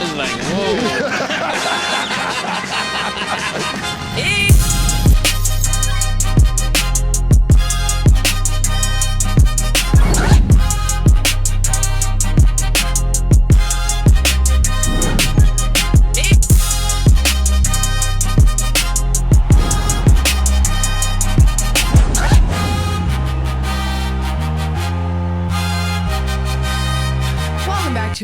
was like, whoa.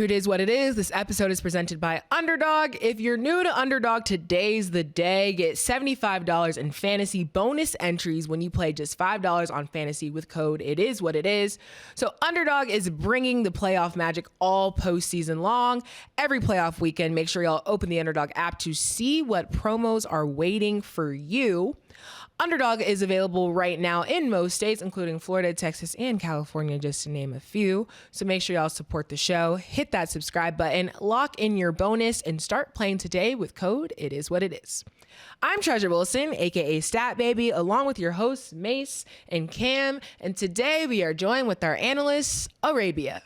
It is what it is. This episode is presented by Underdog. If you're new to Underdog, today's the day. Get $75 in fantasy bonus entries when you play just $5 on fantasy with code It Is What It Is. So Underdog is bringing the playoff magic all postseason long. Every playoff weekend, make sure y'all open the Underdog app to see what promos are waiting for you. Underdog is available right now in most states, including Florida, Texas, and California, just to name a few. So make sure y'all support the show. Hit that subscribe button, lock in your bonus, and start playing today with code It Is What It Is. I'm Treasure Wilson, aka Stat Baby, along with your hosts Mace and Cam. And today we are joined with our analysts, Arabia.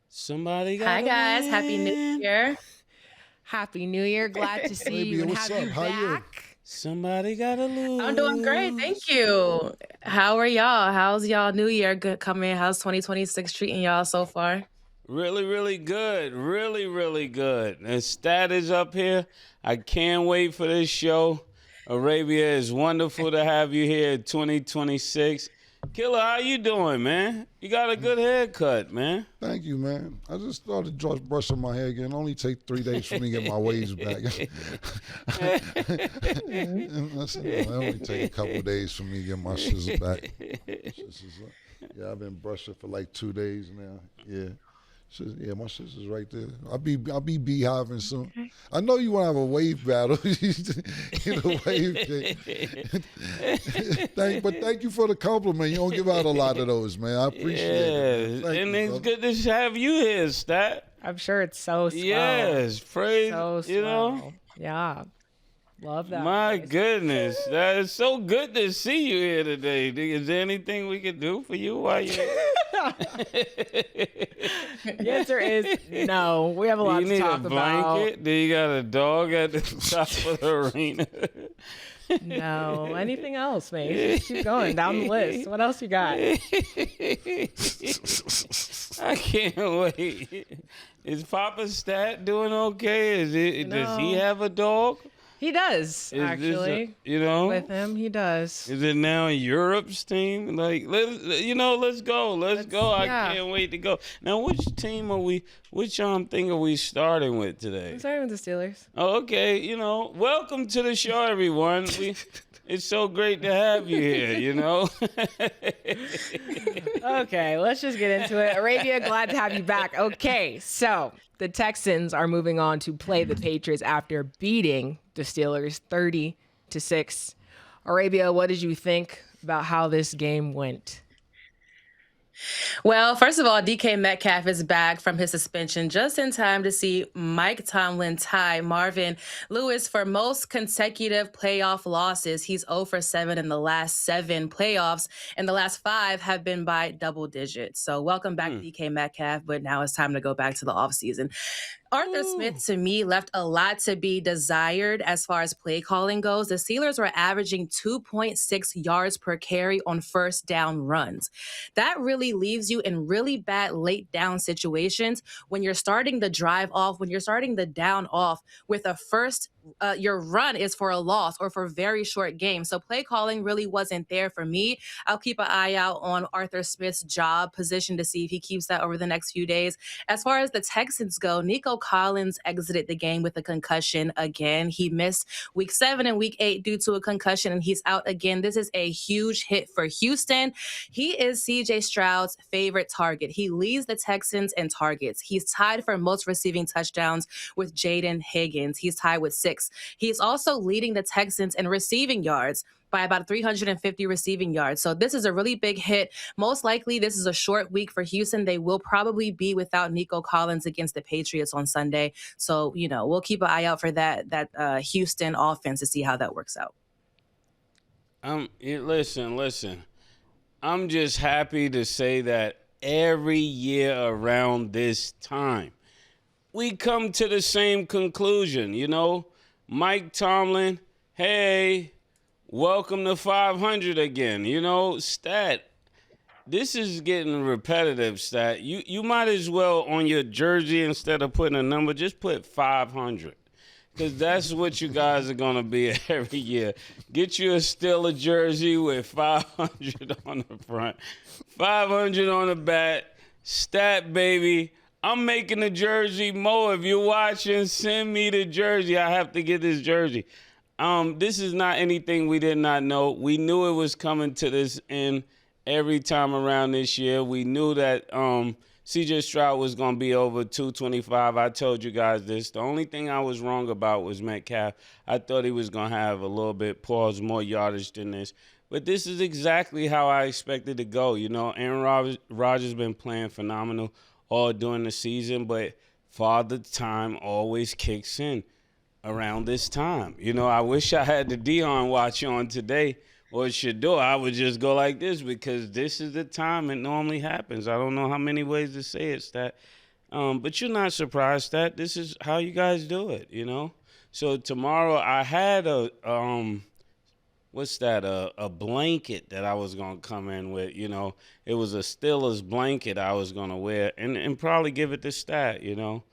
Somebody got Hi guys, Happy New Year. Happy New Year. Glad to see you and have you back. Somebody gotta lose. I'm doing great, thank you. How are y'all? How's y'all New Year coming? How's 2026 treating y'all so far? Really, really good. Really, really good. The stat is up here. I can't wait for this show. Arabia, it's wonderful to have you here in 2026. Killer, how you doing, man? You got a good haircut, man. Thank you, man. I just started brushing my hair again. Only take 3 days for me to get my waves back. It only take a couple days for me to get my scissors back. Yeah, I've been brushing for like 2 days now. Yeah. Yeah, my sister's right there. I'll be beehiving soon. Okay. I know you want to have a wave battle. Get a wave thing. Thank you for the compliment. You don't give out a lot of those, man. I appreciate it. And it's good to have you here, Stat. I'm sure it's so swell. Yes, praise, so swell. You know. Yeah. Love that. My goodness. That is so good to see you here today. Is there anything we can do for you while you're here? The answer is no. We have a lot to talk about. Do you need a blanket? Do you got a dog at the top of the arena? No. Anything else, mate? Just keep going down the list. What else you got? I can't wait. Is Papa Stat doing okay? Does he have a dog? He does, actually. With him, he does. Is it now Europe's team? Like, let's go. Let's go. I can't wait to go. Now, which thing are we starting with today? I'm starting with the Steelers. Oh, okay. Welcome to the show, everyone. It's so great to have you here, Okay, let's just get into it. Arabia, glad to have you back. Okay, so the Texans are moving on to play the Patriots after beating the Steelers 30-6. Arabia, what did you think about how this game went? Well, first of all, DK Metcalf is back from his suspension just in time to see Mike Tomlin tie Marvin Lewis for most consecutive playoff losses. He's 0-for-7 in the last 7 playoffs, and the last 5 have been by double digits. So welcome back, DK Metcalf, but now it's time to go back to the offseason. Arthur Smith, to me, left a lot to be desired as far as play calling goes. The Steelers were averaging 2.6 yards per carry on first down runs. That really leaves you in really bad late down situations when you're starting the drive off, when you're starting the down off with a first your run is for a loss or for very short games. So play calling really wasn't there for me. I'll keep an eye out on Arthur Smith's job position to see if he keeps that over the next few days. As far as the Texans go, Nico Collins exited the game with a concussion again. He missed week 7 and week 8 due to a concussion, and he's out again. This is a huge hit for Houston. He is CJ Stroud's favorite target. He leads the Texans in targets. He's tied for most receiving touchdowns with Jaden Higgins. He's tied with 6. He's also leading the Texans in receiving yards by about 350 receiving yards. So this is a really big hit. Most likely, this is a short week for Houston. They will probably be without Nico Collins against the Patriots on Sunday. So, we'll keep an eye out for that Houston offense to see how that works out. Listen. I'm just happy to say that every year around this time, we come to the same conclusion, you know? Mike Tomlin, hey, welcome to 500 again, you know? Stat, this is getting repetitive, Stat. You might as well, on your jersey, instead of putting a number, just put 500. Because that's what you guys are going to be every year. Get you a Steeler jersey with 500 on the front, 500 on the back. Stat, baby. I'm making a jersey. Mo, if you're watching, send me the jersey. I have to get this jersey. This is not anything we did not know. We knew it was coming to this end every time around this year. We knew that C.J. Stroud was going to be over 225. I told you guys this. The only thing I was wrong about was Metcalf. I thought he was going to have a little bit, more yardage than this. But this is exactly how I expected to go. You know, Aaron Rodgers been playing phenomenal all during the season, but Father Time always kicks in around this time. You know, I wish I had the Dion watch on today or Shador. I would just go like this because this is the time it normally happens. I don't know how many ways to say it, Stat. But you're not surprised, Stat. This is how you guys do it, you know? So tomorrow I had a blanket that I was going to come in with, you know. It was a Steelers blanket I was going to wear and probably give it to Stat, you know.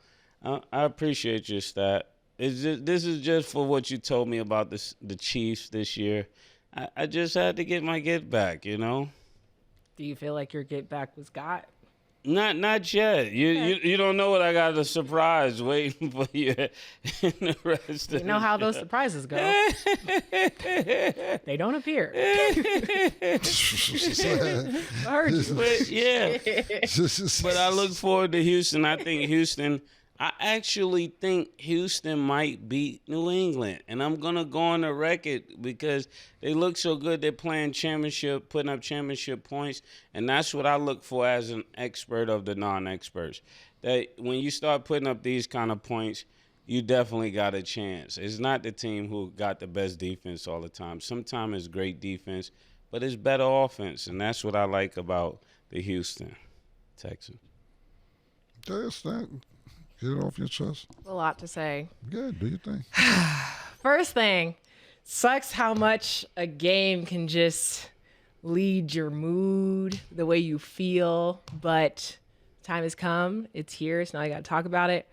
I appreciate your Stat. This is just for what you told me about the Chiefs this year. I just had to get my get back, you know. Do you feel like your get back was got? Not yet. You don't know what I got, a surprise waiting for you in the rest of You know how those surprises go. They don't appear. I heard you. But yeah. But I look forward to Houston. I actually think Houston might beat New England. And I'm going to go on the record because they look so good. They're playing championship, putting up championship points. And that's what I look for as an expert of the non-experts. That when you start putting up these kind of points, you definitely got a chance. It's not the team who got the best defense all the time. Sometimes it's great defense, but it's better offense. And that's what I like about the Houston Texans. That's that. Get it off your chest. A lot to say. Yeah, do your thing. First thing, sucks how much a game can just lead your mood, the way you feel, but time has come. It's here, so now I got to talk about it.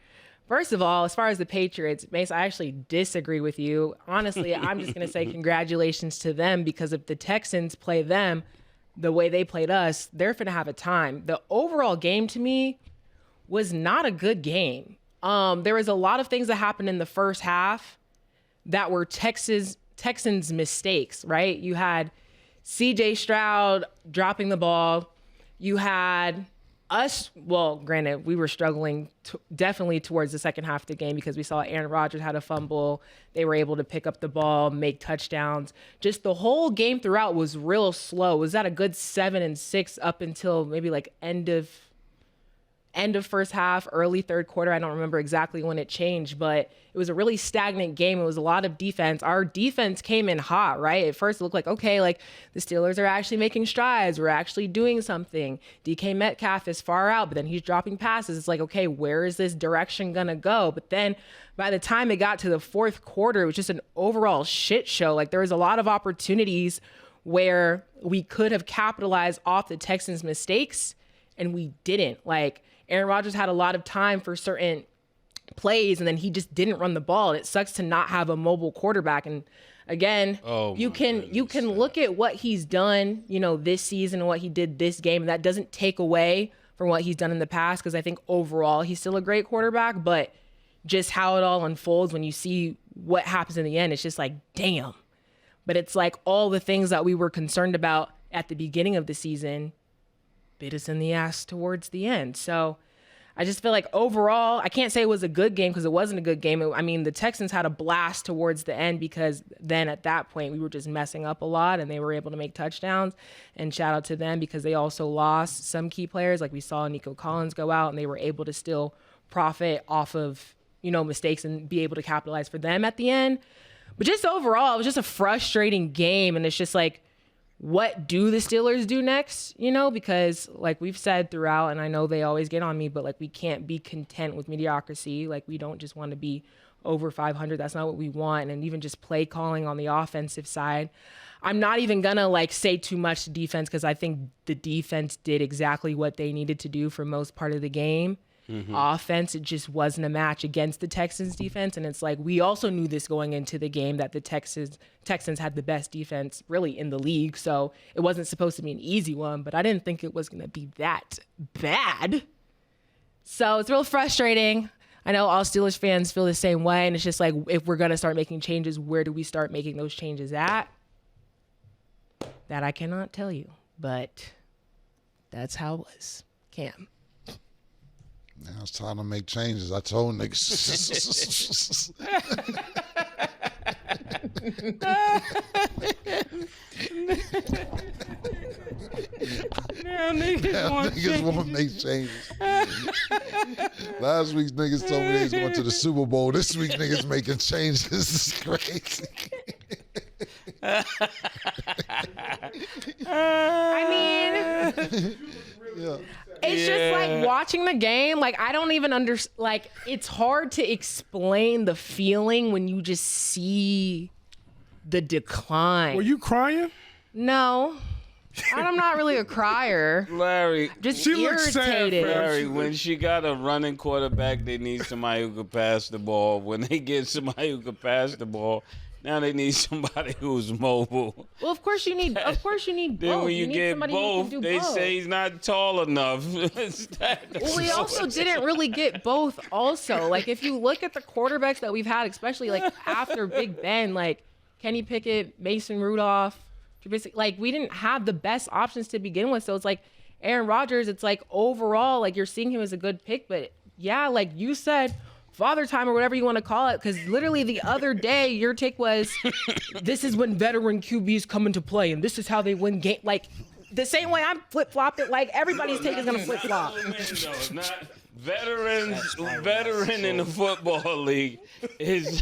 First of all, as far as the Patriots, Mace, I actually disagree with you. Honestly, I'm just going to say congratulations to them because if the Texans play them the way they played us, they're going to have a time. The overall game to me was not a good game. There was a lot of things that happened in the first half that were Texans mistakes, right? You had C.J. Stroud dropping the ball. You had us, well, granted, we were struggling definitely towards the second half of the game because we saw Aaron Rodgers had a fumble. They were able to pick up the ball, make touchdowns. Just the whole game throughout was real slow. It was at a good 7-6 up until maybe like end of first half, early third quarter. I don't remember exactly when it changed, but it was a really stagnant game. It was a lot of defense. Our defense came in hot, right? At first it looked like, okay, like the Steelers are actually making strides. We're actually doing something. DK Metcalf is far out, but then he's dropping passes. It's like, okay, where is this direction going to go? But then by the time it got to the fourth quarter, it was just an overall shit show. Like there was a lot of opportunities where we could have capitalized off the Texans' mistakes and we didn't. Like Aaron Rodgers had a lot of time for certain plays, and then he just didn't run the ball. And it sucks to not have a mobile quarterback. And again, you can look at what he's done, you know, this season and what he did this game, and that doesn't take away from what he's done in the past because I think overall he's still a great quarterback. But just how it all unfolds when you see what happens in the end, it's just like, damn. But it's like all the things that we were concerned about at the beginning of the season bit us in the ass towards the end. So I just feel like overall, I can't say it was a good game because it wasn't a good game. I mean, the Texans had a blast towards the end because then at that point we were just messing up a lot and they were able to make touchdowns. And shout out to them because they also lost some key players. Like we saw Nico Collins go out and they were able to still profit off of, you know, mistakes and be able to capitalize for them at the end. But just overall, it was just a frustrating game. And it's just like, what do the Steelers do next? Because like we've said throughout, and I know they always get on me, but like we can't be content with mediocrity. Like we don't just want to be over 500. That's not what we want. And even just play calling on the offensive side. I'm not even gonna like say too much to defense because I think the defense did exactly what they needed to do for most part of the game. Offense, it just wasn't a match against the Texans defense. And it's like, we also knew this going into the game that the Texans had the best defense really in the league. So it wasn't supposed to be an easy one, but I didn't think it was going to be that bad. So it's real frustrating. I know all Steelers fans feel the same way. And it's just like, if we're going to start making changes, where do we start making those changes at? That I cannot tell you, but that's how it was. Cam. Now it's time to make changes. I told niggas. Now niggas want to make changes. Last week niggas told me they was going to the Super Bowl. This week niggas making changes. This is crazy. I mean, Yeah. it's just like watching the game. Like, I don't even understand. Like, it's hard to explain the feeling when you just see the decline. Were you crying? No. I'm not really a crier. Larry, Just She looks sad, irritated. fam. Larry, when she got a running quarterback, they need somebody who can pass the ball. When they get somebody who can pass the ball, now they need somebody who's mobile. Well, of course you need Then both. when you need get somebody who both, can do they both. say he's not tall enough. Well, we also didn't really get both also. Like, if you look at the quarterbacks that we've had, especially like after Big Ben, like Kenny Pickett, Mason Rudolph, Trubisky, like we didn't have the best options to begin with. So it's like Aaron Rodgers, it's like overall, like you're seeing him as a good pick. But yeah, like you said, father time or whatever you want to call it, because literally the other day your take was, this is when veteran QBs come into play and this is how they win game. Like the same way I'm flip-flopped it, like everybody's take is going to flip-flop. Veteran in the football league is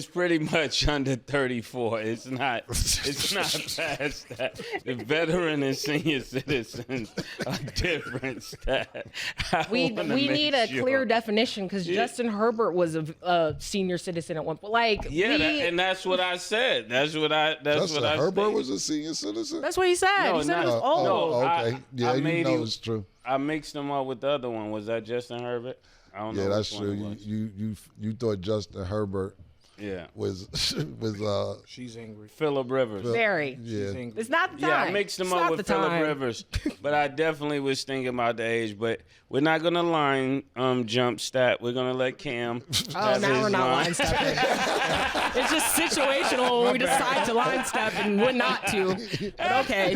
pretty much under 34. It's not past that. The veteran and senior citizens are different stat. We need a clear definition because Justin Herbert was a senior citizen at one point. Like, and that's what I said. Justin Herbert was a senior citizen? that's what he said. No, he said not- it was old. no, okay. I You made know him- it's true. I mixed them up with the other one. Was that Justin Herbert? I don't know. Yeah, that's which one true. it was. You thought Justin Herbert Yeah. was She's angry. Phillip Rivers. Very. She's yeah. angry. It's not the time. Yeah, I mixed them It's up not with the Phillip time. Rivers, but I definitely was thinking about the age. But we're not gonna line jump stat. We're gonna let Cam. Oh, have now his we're not line. line stepping. It's just situational when we decide to line step and when not to. But okay,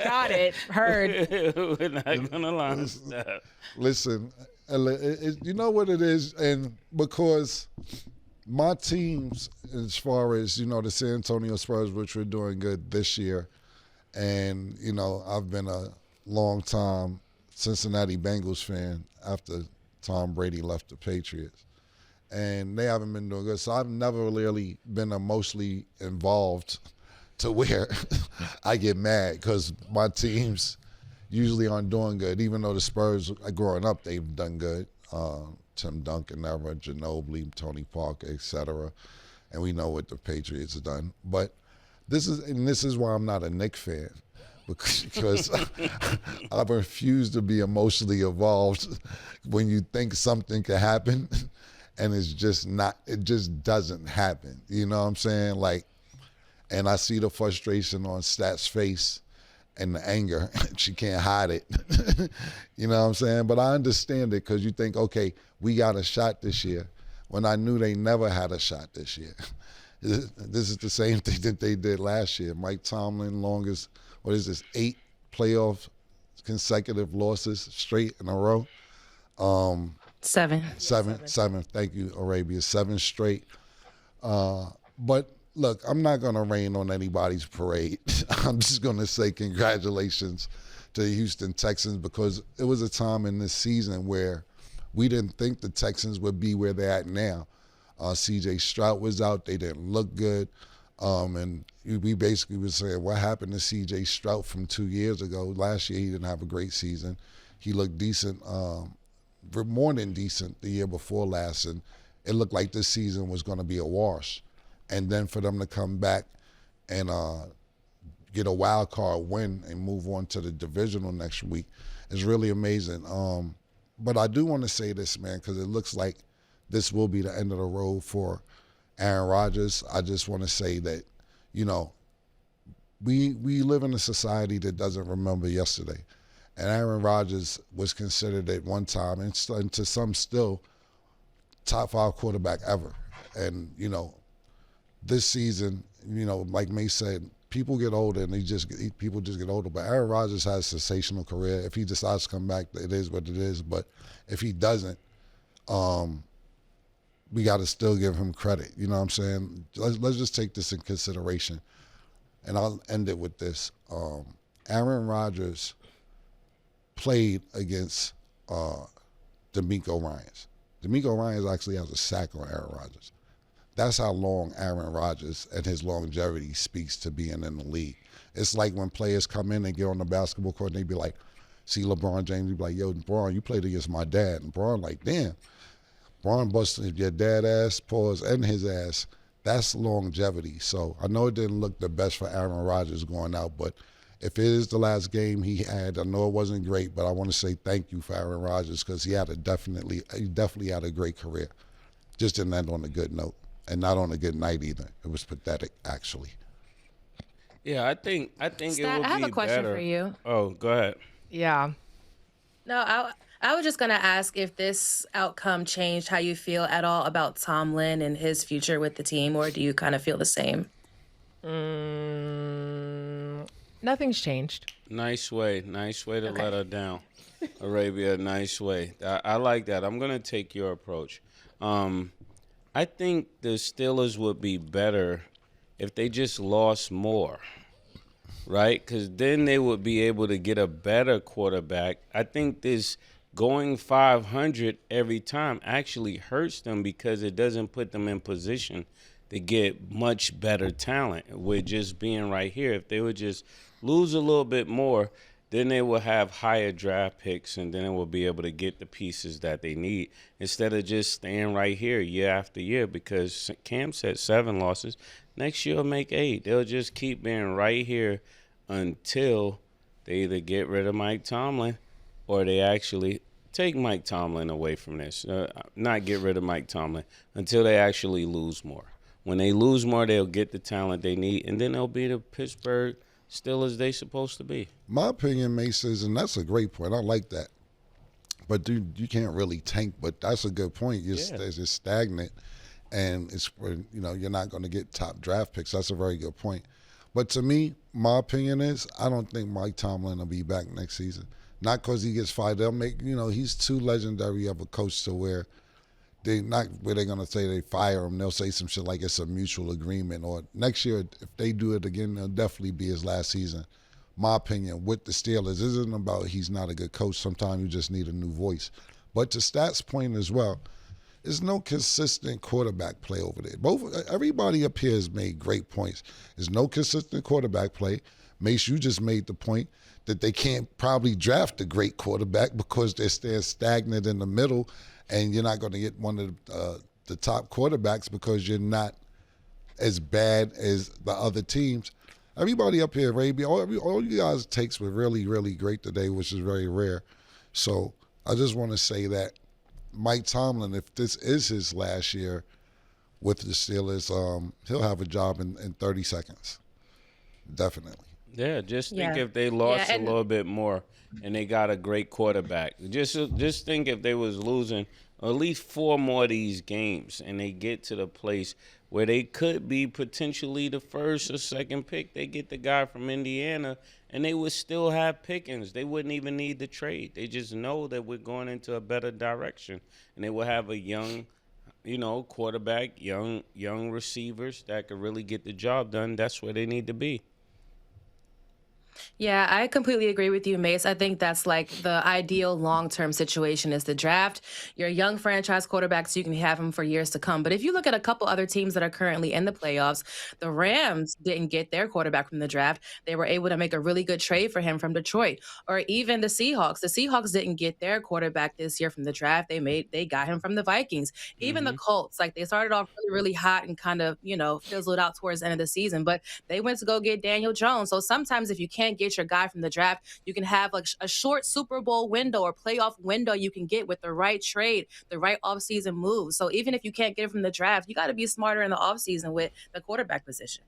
got it. Heard. We're not gonna line step. Listen, you know what it is, and because my teams, as far as the San Antonio Spurs, which were doing good this year, and I've been a long time Cincinnati Bengals fan after Tom Brady left the Patriots, and they haven't been doing good. So I've never really been emotionally involved to where I get mad because my teams usually aren't doing good, even though the Spurs, growing up, they've done good. Tim Duncan, Ever, Ginobili, Tony Parker, etc. And we know what the Patriots have done. But this is why I'm not a Knicks fan, because I refuse to be emotionally involved when you think something could happen, and it's just not. It just doesn't happen. You know what I'm saying? Like, and I see the frustration on Stat's face and the anger. She can't hide it. You know what I'm saying? But I understand it because you think, okay, we got a shot this year, when I knew they never had a shot this year. This is the same thing that they did last year. Mike Tomlin, longest, 8 playoff consecutive losses straight in a row. 7. Seven. Thank you, Arabia. 7 straight. But look, I'm not going to rain on anybody's parade. I'm just going to say congratulations to the Houston Texans, because it was a time in this season where we didn't think the Texans would be where they're at now. C.J. Stroud was out. They didn't look good. And we basically was saying, what happened to C.J. Stroud from 2 years ago? Last year he didn't have a great season. He looked decent, more than decent the year before last, and it looked like this season was going to be a wash. And then for them to come back and get a wild card win and move on to the divisional next week is really amazing. But I do want to say this, man, because it looks like this will be the end of the road for Aaron Rodgers. I just want to say that, you know, we live in a society that doesn't remember yesterday. And Aaron Rodgers was considered at one time, and to some still, top 5 quarterback ever. And, you know, this season, you know, like May said, people get older and people just get older. But Aaron Rodgers has a sensational career. If he decides to come back, it is what it is. But if he doesn't, we got to still give him credit. You know what I'm saying? Let's just take this in consideration. And I'll end it with this. Aaron Rodgers played against D'Amico Ryans. D'Amico Ryans actually has a sack on Aaron Rodgers. That's how long Aaron Rodgers and his longevity speaks to being in the league. It's like when players come in and get on the basketball court and they be like, see LeBron James, he be like, yo, LeBron, you played against my dad. And LeBron like, damn. LeBron busted your dad ass, pause, and his ass. That's longevity. So I know it didn't look the best for Aaron Rodgers going out, but if it is the last game he had, I know it wasn't great, but I want to say thank you for Aaron Rodgers because he definitely had a great career. Just didn't end on a good note, and not on a good night either. It was pathetic, actually. Yeah, I think Stat, it would be I have a question better. for you. Oh, go ahead. Yeah. No, I was just going to ask if this outcome changed how you feel at all about Tomlin and his future with the team, or do you kind of feel the same? Nothing's changed. Nice way to let her down, Arabia. Nice way. I like that. I'm gonna take your approach. I think the Steelers would be better if they just lost more, right? Because then they would be able to get a better quarterback. I think this going 500 every time actually hurts them because it doesn't put them in position to get much better talent with just being right here. If they would just lose a little bit more, then they will have higher draft picks, and then they will be able to get the pieces that they need instead of just staying right here year after year, because Cam said 7 losses. Next year will make 8. They'll just keep being right here until they either get rid of Mike Tomlin or they actually take Mike Tomlin away from this. Not get rid of Mike Tomlin until they actually lose more. When they lose more, they'll get the talent they need, and then they'll be the Pittsburgh Steelers they supposed to be. My opinion, Mace, is, and that's a great point. I like that. But, dude, you can't really tank, but that's a good point. It's stagnant, and it's, you know, you're not going to get top draft picks. That's a very good point. But to me, my opinion is I don't think Mike Tomlin will be back next season. Not because he gets fired. They'll make, you know, he's too legendary of a coach to where they're going to say they fire him. They'll say some shit like it's a mutual agreement. Or next year, if they do it again, it'll definitely be his last season. My opinion with the Steelers isn't about he's not a good coach. Sometimes you just need a new voice. But to Stats' point as well, there's no consistent quarterback play over there. Everybody up here has made great points. There's no consistent quarterback play. Mace, you just made the point that they can't probably draft a great quarterback because they're staying stagnant in the middle, and you're not going to get one of the top quarterbacks because you're not as bad as the other teams. Everybody up here, Arabia, all you guys' takes were really, really great today, which is very rare. So I just want to say that Mike Tomlin, if this is his last year with the Steelers, he'll have a job in 30 seconds. Definitely. Yeah, just think if they lost a little bit more and they got a great quarterback. Just think if they was losing at least 4 more of these games and they get to the place where they could be potentially the first or second pick. They get the guy from Indiana, and they would still have Pickens. They wouldn't even need the trade. They just know that we're going into a better direction, and they will have a young, quarterback, young receivers that could really get the job done. That's where they need to be. Yeah, I completely agree with you, Mace. I think that's like the ideal long-term situation is the draft. You're a young franchise quarterback, so you can have him for years to come. But if you look at a couple other teams that are currently in the playoffs, the Rams didn't get their quarterback from the draft. They were able to make a really good trade for him from Detroit. Or even the Seahawks. The Seahawks didn't get their quarterback this year from the draft. They got him from the Vikings. Even the Colts, like they started off really, really hot and kind of, fizzled out towards the end of the season. But they went to go get Daniel Jones. So sometimes if you can't get your guy from the draft, you can have like a short Super Bowl window or playoff window you can get with the right trade, the right offseason move. So even if you can't get it from the draft, you got to be smarter in the offseason with the quarterback position.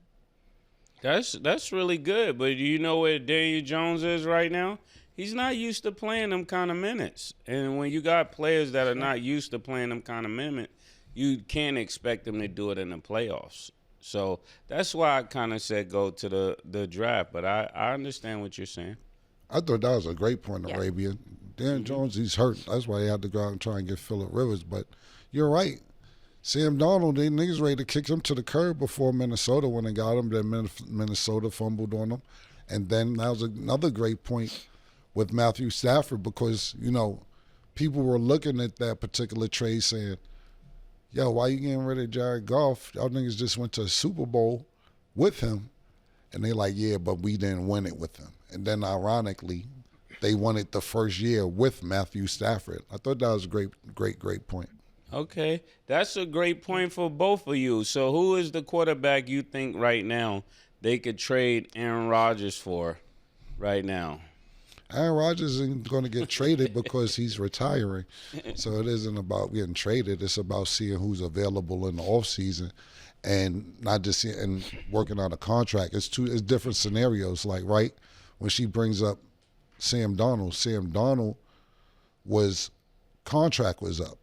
That's really good. But do you know where Daniel Jones is right now? He's not used to playing them kind of minutes. And when you got players that are not used to playing them kind of minutes, you can't expect them to do it in the playoffs. So that's why I kind of said go to the draft. But I understand what you're saying. I thought that was a great point, Arabia. Dan Jones, he's hurt. That's why he had to go out and try and get Phillip Rivers. But you're right. Sam Darnold, they niggas ready to kick him to the curb before Minnesota when they got him. Then Minnesota fumbled on him. And then that was another great point with Matthew Stafford because, people were looking at that particular trade saying, yo, why you getting rid of Jared Goff? Y'all niggas just went to a Super Bowl with him. And they like, yeah, but we didn't win it with him. And then ironically, they won it the first year with Matthew Stafford. I thought that was a great point. Okay. That's a great point for both of you. So who is the quarterback you think right now they could trade Aaron Rodgers for right now? Aaron Rodgers isn't going to get traded because he's retiring. So it isn't about getting traded. It's about seeing who's available in the offseason and not just and working on a contract. It's different scenarios. Like, right, when she brings up Sam Darnold contract was up.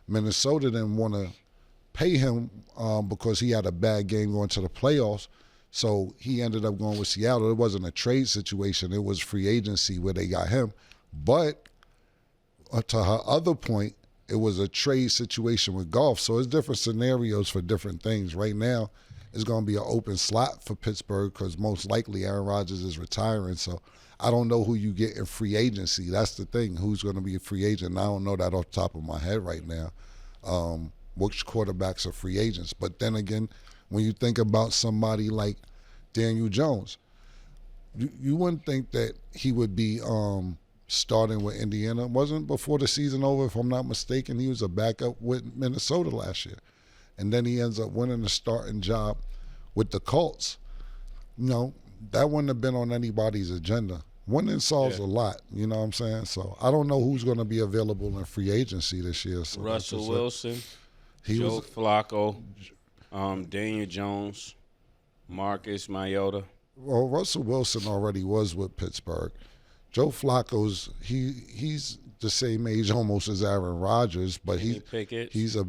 Minnesota didn't want to pay him because he had a bad game going to the playoffs. So he ended up going with Seattle. It wasn't a trade situation. It was free agency where they got him. But to her other point, it was a trade situation with Goff. So it's different scenarios for different things. Right now, it's going to be an open slot for Pittsburgh because most likely Aaron Rodgers is retiring. So I don't know who you get in free agency. That's the thing. Who's going to be a free agent? I don't know that off the top of my head right now. Which quarterbacks are free agents. But then again, when you think about somebody like Daniel Jones, you wouldn't think that he would be starting with Indiana. It wasn't before the season over, if I'm not mistaken. He was a backup with Minnesota last year. And then he ends up winning the starting job with the Colts. That wouldn't have been on anybody's agenda. Winning solves a lot, you know what I'm saying? So I don't know who's going to be available in free agency this year. So Russell Wilson, Joe Flacco, Daniel Jones, Marcus Mariota. Well, Russell Wilson already was with Pittsburgh. Joe Flacco's he's the same age almost as Aaron Rodgers, but he's a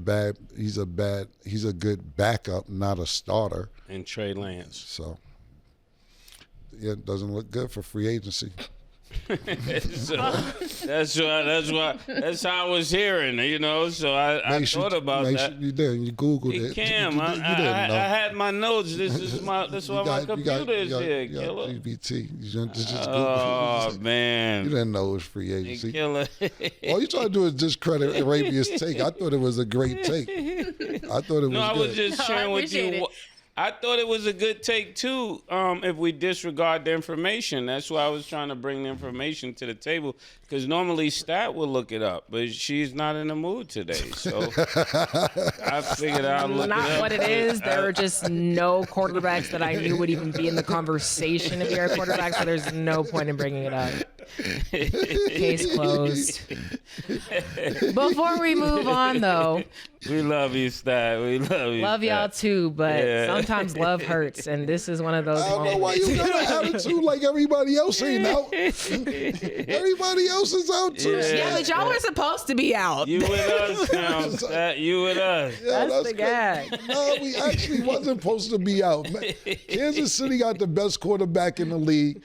good backup, not a starter. And Trey Lance. So yeah, it doesn't look good for free agency. So that's how I was hearing, So I thought about that. You did. You Googled it. Cam, I had my notes. That's why my computer is here, killer. GPT. You just oh man, you didn't know it was free agency. Killer. All you trying to do is discredit Arabia's take. I thought it was a great take. I thought it was good. I was just sharing with you. I thought it was a good take, too, if we disregard the information. That's why I was trying to bring the information to the table, because normally Stat will look it up, but she's not in the mood today. So I figured I'll look it up. Not what it is. There were just no quarterbacks that I knew would even be in the conversation if you're a quarterback, so there's no point in bringing it up. Case closed. Before we move on, though. We love you, Stat. We love you. Love y'all too, but sometimes love hurts, and this is one of those moments. I don't know why you got an attitude like everybody else ain't out. Everybody else is out too. Yeah, but y'all were supposed to be out. You with us now, Stat. You with us. Yeah, that's the gag. No, we actually wasn't supposed to be out. Kansas City got the best quarterback in the league.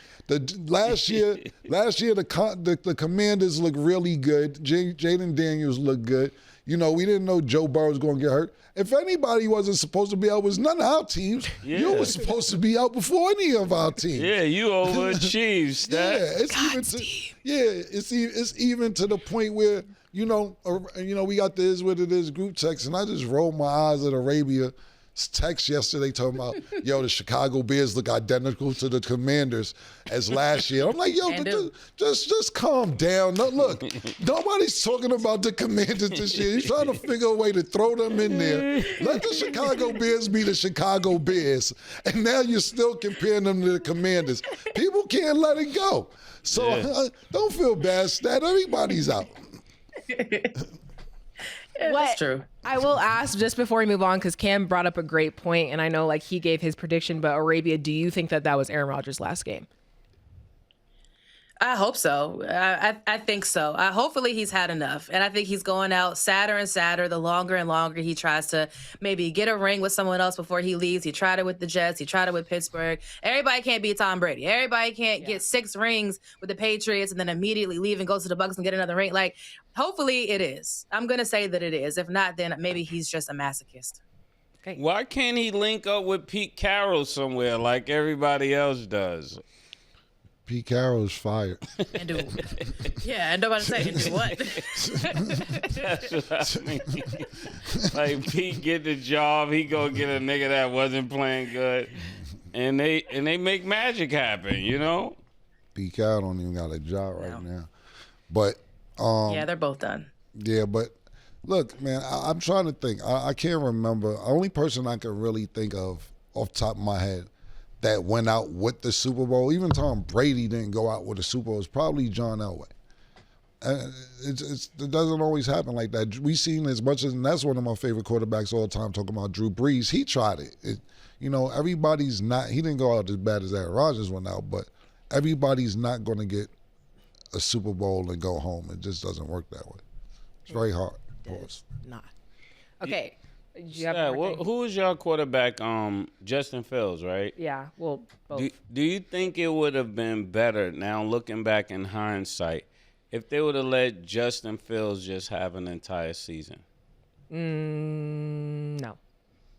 Last year, the Commanders looked really good. Jaden Daniels looked good. We didn't know Joe Burrow was going to get hurt. If anybody wasn't supposed to be out, it was none of our teams. Yeah. You were supposed to be out before any of our teams. Yeah, you overachieved, Stat. It's even to the point where we got the Is What It Is group text, and I just rolled my eyes at Arabia's text yesterday talking about, the Chicago Bears look identical to the Commanders as last year. I'm like, just calm down. No, look, nobody's talking about the Commanders this year. He's trying to figure a way to throw them in there. Let the Chicago Bears be the Chicago Bears. And now you're still comparing them to the Commanders. People can't let it go. So don't feel bad, Stat. Everybody's out. Yeah, that's true. I will ask just before we move on, because Cam brought up a great point, and I know he gave his prediction, but Arabia, do you think that was Aaron Rodgers' last game? I hope so. I think so. Hopefully he's had enough. And I think he's going out sadder and sadder the longer and longer he tries to maybe get a ring with someone else before he leaves. He tried it with the Jets. He tried it with Pittsburgh. Everybody can't be Tom Brady. Everybody can't get 6 rings with the Patriots and then immediately leave and go to the Bucs and get another ring. Hopefully it is. I'm going to say that it is. If not, then maybe he's just a masochist. Okay. Why can't he link up with Pete Carroll somewhere like everybody else does? Pete Carroll's fired. And do and nobody say and do what? That's what I mean. Pete get the job, he go get a nigga that wasn't playing good, and they make magic happen, Pete Carroll don't even got a job right now, but they're both done. Yeah, but look, man, I'm trying to think. I can't remember. The only person I can really think of off the top of my head that went out with the Super Bowl, even Tom Brady didn't go out with the Super Bowl, it's probably John Elway. It doesn't always happen like that. We've seen as much as, and that's one of my favorite quarterbacks all the time, talking about Drew Brees. He tried it. Everybody's not, he didn't go out as bad as Aaron Rodgers went out, but everybody's not going to get a Super Bowl and go home. It just doesn't work that way. It's very hard. It's not. Okay. Who is your quarterback? Justin Fields, right? Yeah, well, both. Do you think it would have been better, now looking back in hindsight, if they would have let Justin Fields just have an entire season? No.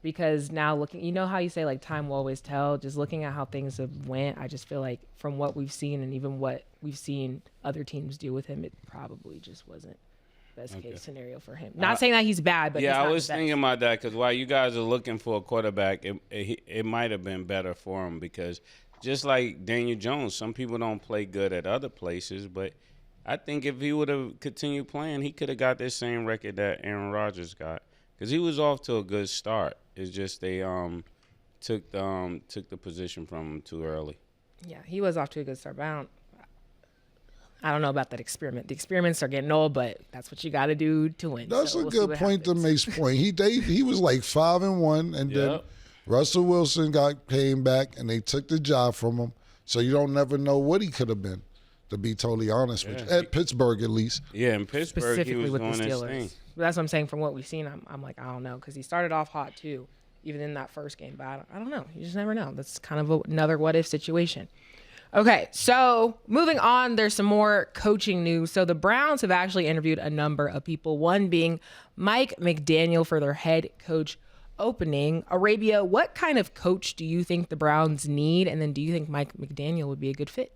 Because now looking, how you say time will always tell, just looking at how things have went, I just feel like from what we've seen and even what we've seen other teams do with him, it probably just wasn't best case scenario for him. Not saying that he's bad, but I was thinking about that because while you guys are looking for a quarterback, it might have been better for him because just like Daniel Jones, some people don't play good at other places, but I think if he would have continued playing, he could have got this same record that Aaron Rodgers got because he was off to a good start. It's just they took the position from him too early. Yeah, he was off to a good start, but I don't know about that experiment. The experiments are getting old, but that's what you got to do to win. That's a good point to Mace's point. He was 5-1, and then Russell Wilson came back, and they took the job from him. So you don't never know what he could have been, to be totally honest with you. At Pittsburgh, at least. Yeah, in Pittsburgh, he was with doing the his Steelers. thing. But that's what I'm saying. From what we've seen, I'm I don't know, because he started off hot too, even in that first game. But I don't know. You just never know. That's kind of another what if situation. Okay, so moving on, there's some more coaching news. So the Browns have actually interviewed a number of people, one being Mike McDaniel for their head coach opening. Arabia, what kind of coach do you think the Browns need? And then do you think Mike McDaniel would be a good fit?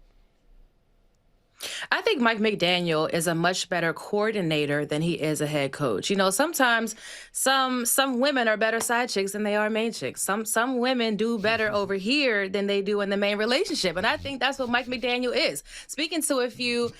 I think Mike McDaniel is a much better coordinator than he is a head coach. Sometimes some women are better side chicks than they are main chicks. Some women do better over here than they do in the main relationship. And I think that's what Mike McDaniel is. Speaking to a few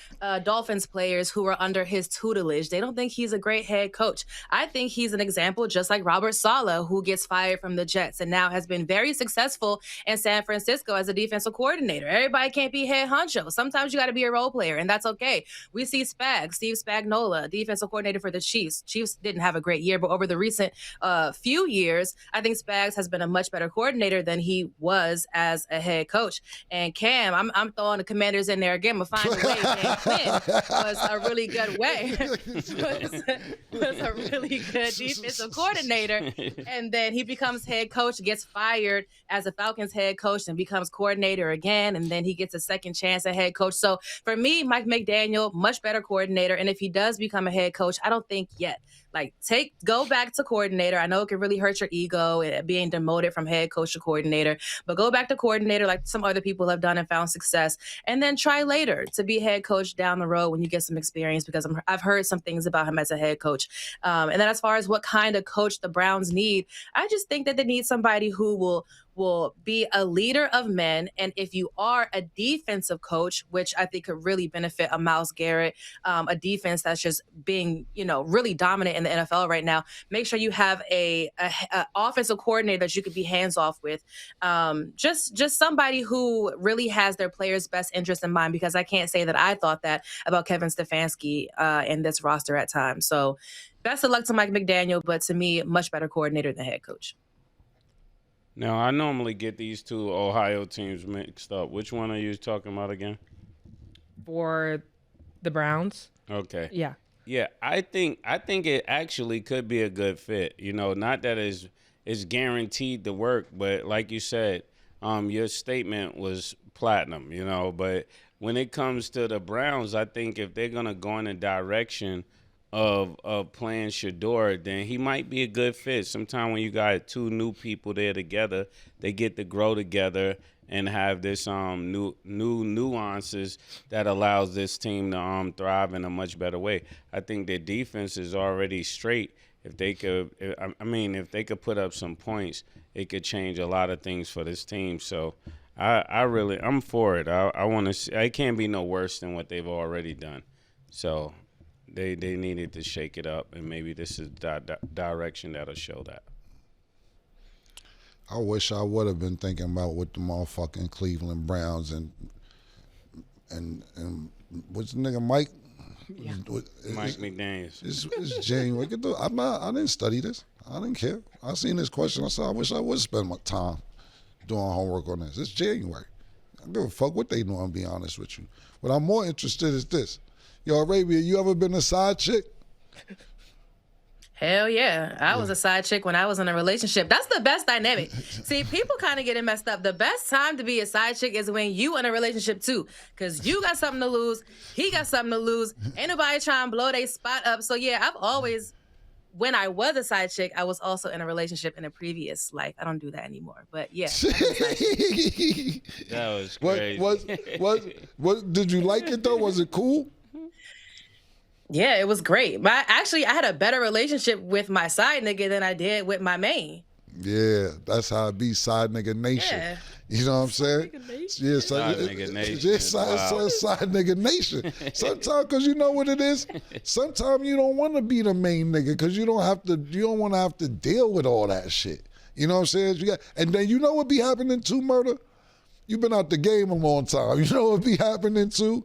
Dolphins players who are under his tutelage, they don't think he's a great head coach. I think he's an example just like Robert Saleh, who gets fired from the Jets and now has been very successful in San Francisco as a defensive coordinator. Everybody can't be head honcho. Sometimes you got to be a role player, and that's okay. We see Steve Spagnuolo, defensive coordinator for the Chiefs. Chiefs didn't have a great year, but over the recent few years, I think Spags has been a much better coordinator than he was as a head coach. And Cam, I'm throwing the Commanders in there again, but find a way. Dan Quinn was a really good way. was a really good defensive coordinator, and then he becomes head coach, gets fired as a Falcons head coach, and becomes coordinator again, and then he gets a second chance at head coach. So for me, Mike McDaniel, much better coordinator. And if he does become a head coach, I don't think yet Like, go back to coordinator. I know it can really hurt your ego being demoted from head coach to coordinator, but go back to coordinator like some other people have done and found success, and then try later to be head coach down the road when you get some experience, because I've heard some things about him as a head coach. And then as far as what kind of coach the Browns need, I just think that they need somebody who will be a leader of men. And if you are a defensive coach, which I think could really benefit a Myles Garrett, a defense that's just being, really dominant in the NFL right now, make sure you have a offensive coordinator that you could be hands off with. Just somebody who really has their players' best interest in mind, because I can't say that I thought that about Kevin Stefanski in this roster at times. So best of luck to Mike McDaniel, but to me, much better coordinator than head coach. Now, I normally get these two Ohio teams mixed up. Which one are you talking about again? For the Browns. Okay. Yeah. Yeah, I think it actually could be a good fit. Not that it's guaranteed to work, but like you said, your statement was platinum, But when it comes to the Browns, I think if they're gonna go in a direction of playing Shador, then he might be a good fit. Sometimes when you got two new people there together, they get to grow together and have this new nuances that allows this team to thrive in a much better way. I think their defense is already straight. If they could put up some points, it could change a lot of things for this team. So I'm for it. I want to see. It can't be no worse than what they've already done. So they needed to shake it up, and maybe this is the direction that'll show that. I wish I would have been thinking about what the motherfucking Cleveland Browns and what's the nigga Mike? Yeah. Mike McDaniel. It's January. I didn't study this. I didn't care. I seen this question. I said, I wish I would spend my time doing homework on this. It's January. I don't give a fuck what they know, I'm being honest with you. What I'm more interested is this. Yo, Arabia, you ever been a side chick? Hell yeah. I was a side chick when I was in a relationship. That's the best dynamic. See, people kind of get it messed up. The best time to be a side chick is when you in a relationship too, because you got something to lose. He got something to lose. Ain't nobody trying to blow their spot up. So yeah, I've always, when I was a side chick, I was also in a relationship in a previous life. I don't do that anymore. But yeah. That was crazy. What did you like it though? Was it cool? Yeah, it was great. But I had a better relationship with my side nigga than I did with my main. Yeah, that's how it be, side nigga nation. Yeah. You know what I'm saying? Yeah, Side nigga nation. Yeah, Wow. side nigga nation. Sometimes, because you know what it is? Sometimes you don't want to be the main nigga because you don't want to have to deal with all that shit. You know what I'm saying? And then you know what be happening too, Murder? You've been out the game a long time. You know what be happening too?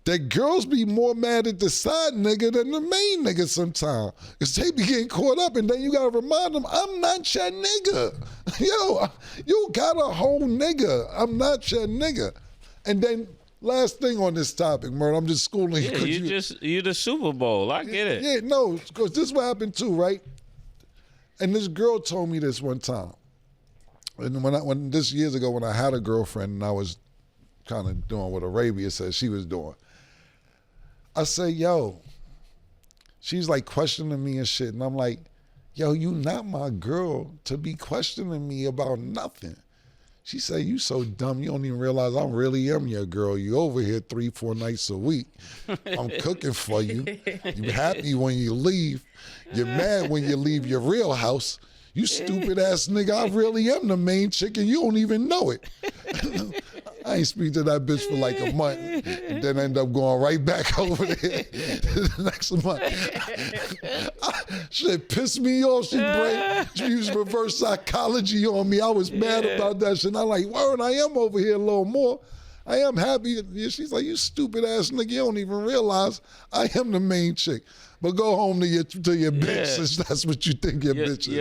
That girls be more mad at the side nigga than the main nigga sometimes. Because they be getting caught up, and then you got to remind them, I'm not your nigga. Yo, you got a whole nigga. I'm not your nigga. And then last thing on this topic, Murder, I'm just schooling you. Yeah, you the Super Bowl. I get it. Yeah, no, because this is what happened too, right? And this girl told me this one time. And when this years ago, when I had a girlfriend and I was kind of doing what Arabia said she was doing, I say, yo, she's like questioning me and shit. And I'm like, yo, you not my girl to be questioning me about nothing. She said, you so dumb, you don't even realize I really am your girl. You over here 3-4 nights a week. I'm cooking for you. You happy when you leave. You're mad when you leave your real house. You stupid ass nigga, I really am the main chick and you don't even know it. I ain't speak to that bitch for like a month and then end up going right back over there the next month. Shit pissed me off. She used reverse psychology on me. I was mad about that shit. And I'm like, word, I am over here a little more. I am happy. She's like, you stupid ass nigga, you don't even realize I am the main chick. But go home to your bitch if that's what you think your bitch is.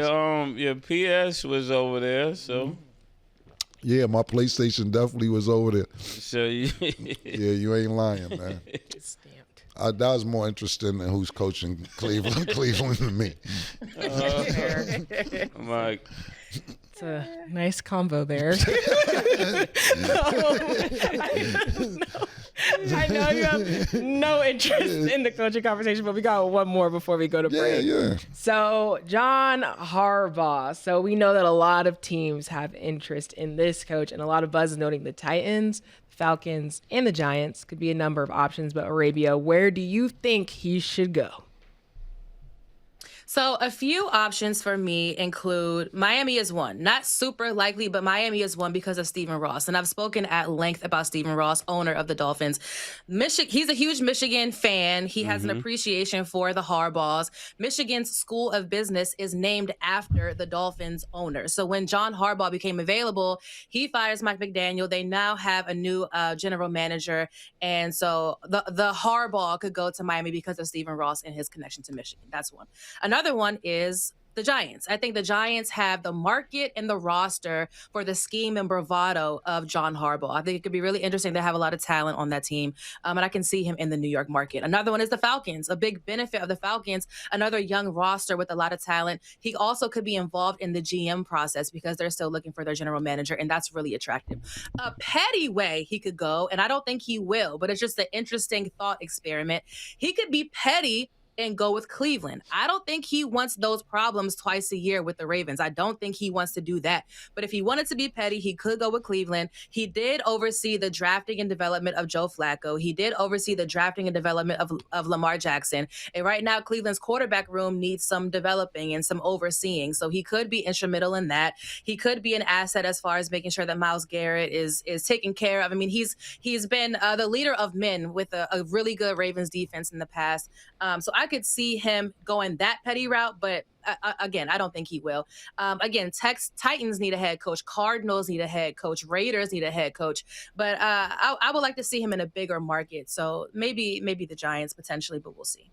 Your PS was over there, so. Yeah, my PlayStation definitely was over there. So yeah, you ain't lying, man. Stamped. That was more interesting than who's coaching Cleveland than me. I'm like, It's a nice combo there. I know you have no interest in the coaching conversation, but we got one more before we go to break. Yeah. So, John Harbaugh. So, we know that a lot of teams have interest in this coach, and a lot of buzz is noting the Titans, Falcons, and the Giants could be a number of options. But Arabia, where do you think he should go? So a few options for me include Miami is one. Not super likely, but Miami is one because of Stephen Ross. And I've spoken at length about Stephen Ross, owner of the Dolphins. He's a huge Michigan fan. He has an appreciation for the Harbaughs. Michigan's School of Business is named after the Dolphins owner. So when John Harbaugh became available, he fires Mike McDaniel. They now have a new general manager. And so the Harbaugh could go to Miami because of Stephen Ross and his connection to Michigan. That's one. Another one is the Giants. I think the Giants have the market and the roster for the scheme and bravado of John Harbaugh. I think it could be really interesting. They have a lot of talent on that team, and I can see him in the New York market. Another one is the Falcons. A big benefit of the Falcons, another young roster with a lot of talent. He also could be involved in the GM process because they're still looking for their general manager, and that's really attractive. A petty way he could go, and I don't think he will, but it's just an interesting thought experiment. He could be petty and go with Cleveland. I don't think he wants those problems twice a year with the Ravens. I don't think he wants to do that. But if he wanted to be petty, he could go with Cleveland. He did oversee the drafting and development of Joe Flacco. He did oversee the drafting and development of Lamar Jackson. And right now, Cleveland's quarterback room needs some developing and some overseeing. So he could be instrumental in that. He could be an asset as far as making sure that Myles Garrett is taken care of. I mean, he's been the leader of men with a really good Ravens defense in the past. So I could see him going that petty route, but again, I don't think he will. Again, Titans need a head coach. Cardinals need a head coach. Raiders need a head coach. But I would like to see him in a bigger market. So maybe the Giants potentially, but we'll see.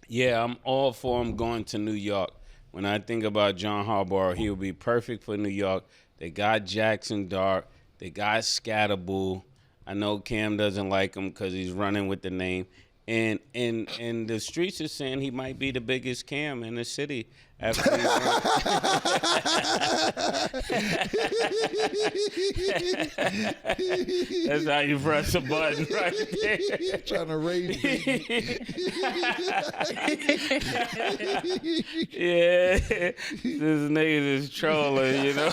Yeah, I'm all for him going to New York. When I think about John Harbaugh, he'll be perfect for New York. They got Jackson Dart. They got Scatterboo. I know Cam doesn't like him because he's running with the name. And the streets are saying he might be the biggest Cam in the city after he That's how you press a button right there. Trying to raise me. Yeah, this nigga is trolling, you know.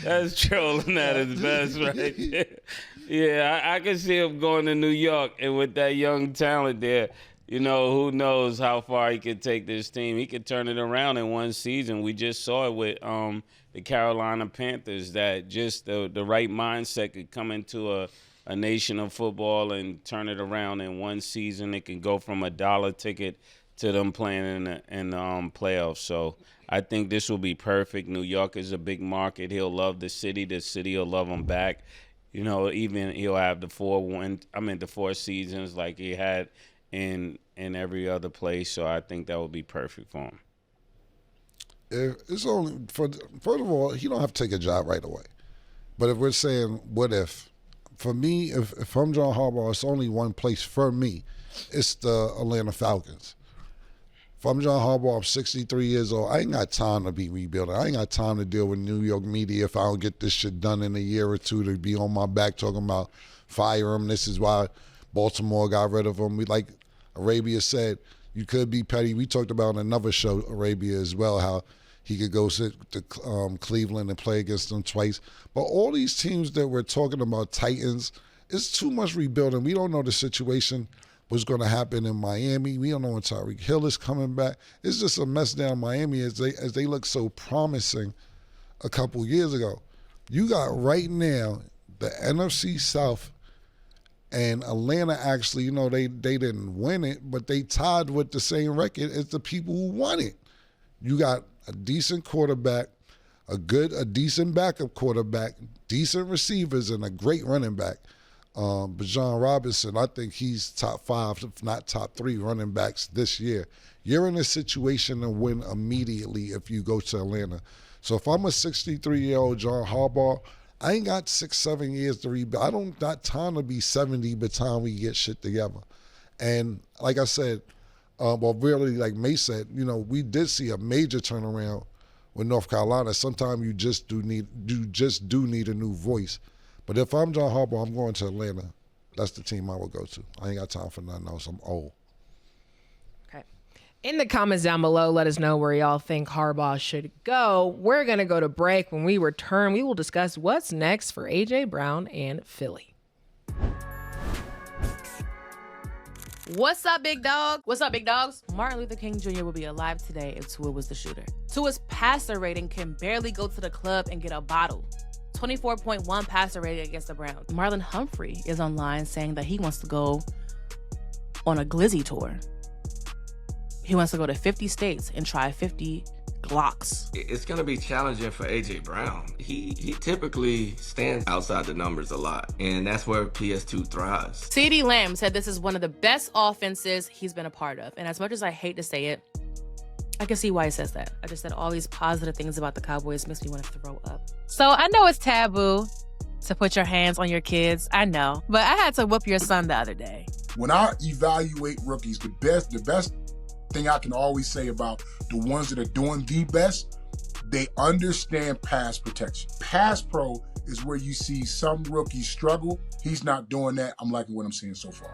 That's trolling at his best right there. Yeah, I can see him going to New York, and with that young talent there, you know, who knows how far he could take this team. He could turn it around in one season. We just saw it with the Carolina Panthers, that just the right mindset could come into a nation of football and turn it around in one season. It can go from a dollar ticket to them playing in the playoffs. So I think this will be perfect. New York is a big market. He'll love the city. The city will love him back. You know, even he'll have the four seasons like he had in every other place. So I think that would be perfect for him. It's only first of all, he don't have to take a job right away. But if we're saying what if, for me, if I'm John Harbaugh, it's only one place for me. It's the Atlanta Falcons. If I'm John Harbaugh, I'm 63 years old. I ain't got time to be rebuilding. I ain't got time to deal with New York media if I don't get this shit done in a year or two, to be on my back talking about fire him. This is why Baltimore got rid of him. Like Arabia said, you could be petty. We talked about in another show, Arabia, as well, how he could go sit to Cleveland and play against them twice. But all these teams that we're talking about, Titans, it's too much rebuilding. We don't know the situation what's going to happen in Miami. We don't know when Tyreek Hill is coming back. It's just a mess down Miami as they look so promising a couple years ago. You got right now the NFC South and Atlanta actually, you know, they didn't win it, but they tied with the same record as the people who won it. You got a decent quarterback, a decent backup quarterback, decent receivers, and a great running back. Bijan Robinson, I think he's top 5, if not top 3 running backs this year. You're in a situation to win immediately if you go to Atlanta. So if I'm a 63-year-old John Harbaugh, I ain't got 6-7 years to rebuild. I don't got time to be 70 by the time we get shit together. And like I said, really, like May said, you know, we did see a major turnaround with North Carolina. Sometimes you just do need a new voice. But if I'm John Harbaugh, I'm going to Atlanta. That's the team I would go to. I ain't got time for nothing else. I'm old. Okay. In the comments down below, let us know where y'all think Harbaugh should go. We're going to go to break. When we return, we will discuss what's next for A.J. Brown and Philly. What's up, big dog? What's up, big dogs? Martin Luther King Jr. would be alive today if Tua was the shooter. Tua's passer rating can barely go to the club and get a bottle. 24.1 passer rating against the Browns. Marlon Humphrey is online saying that he wants to go on a glizzy tour. He wants to go to 50 states and try 50 Glocks. It's going to be challenging for A.J. Brown. He typically stands outside the numbers a lot, and that's where PS2 thrives. CeeDee Lamb said this is one of the best offenses he's been a part of. And as much as I hate to say it, I can see why he says that. I just said all these positive things about the Cowboys makes me want to throw up. So I know it's taboo to put your hands on your kids. I know. But I had to whoop your son the other day. When I evaluate rookies, the best thing I can always say about the ones that are doing the best, they understand pass protection. Pass pro is where you see some rookies struggle. He's not doing that. I'm liking what I'm seeing so far.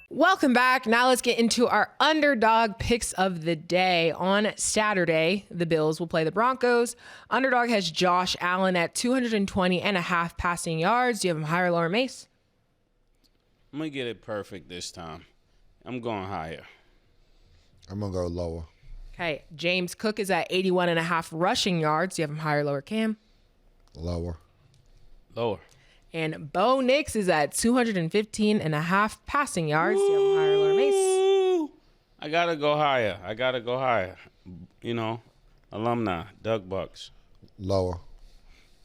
Welcome back. Now let's get into our underdog picks of the day. On Saturday, the Bills will play the Broncos. Underdog has Josh Allen at 220.5 passing yards. Do you have him higher or lower, Mace? I'm going to get it perfect this time. I'm going higher. I'm going to go lower. Okay. James Cook is at 81.5 rushing yards. Do you have him higher or lower, Cam? Lower. Lower. And Bo Nix is at 215.5 passing yards. Do you have him higher or lower, Mace? I got to go higher. You know, alumni, Doug Bucks. Lower.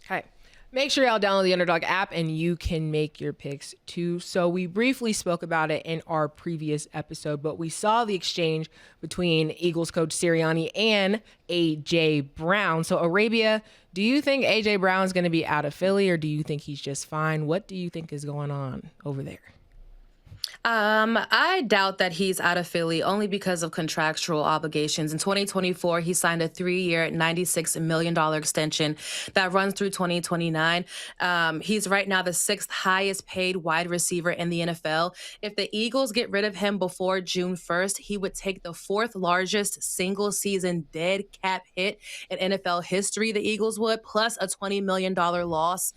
Okay. Make sure y'all download the Underdog app and you can make your picks too. So we briefly spoke about it in our previous episode, but we saw the exchange between Eagles coach Sirianni and A.J. Brown. So Arabia, do you think A.J. Brown is going to be out of Philly or do you think he's just fine? What do you think is going on over there? I doubt that he's out of Philly only because of contractual obligations. In 2024, he signed a 3-year, $96 million extension that runs through 2029. He's right now the 6th highest paid wide receiver in the NFL. If the Eagles get rid of him before June 1st, he would take the 4th largest single season dead cap hit in NFL history, the Eagles would, plus a $20 million loss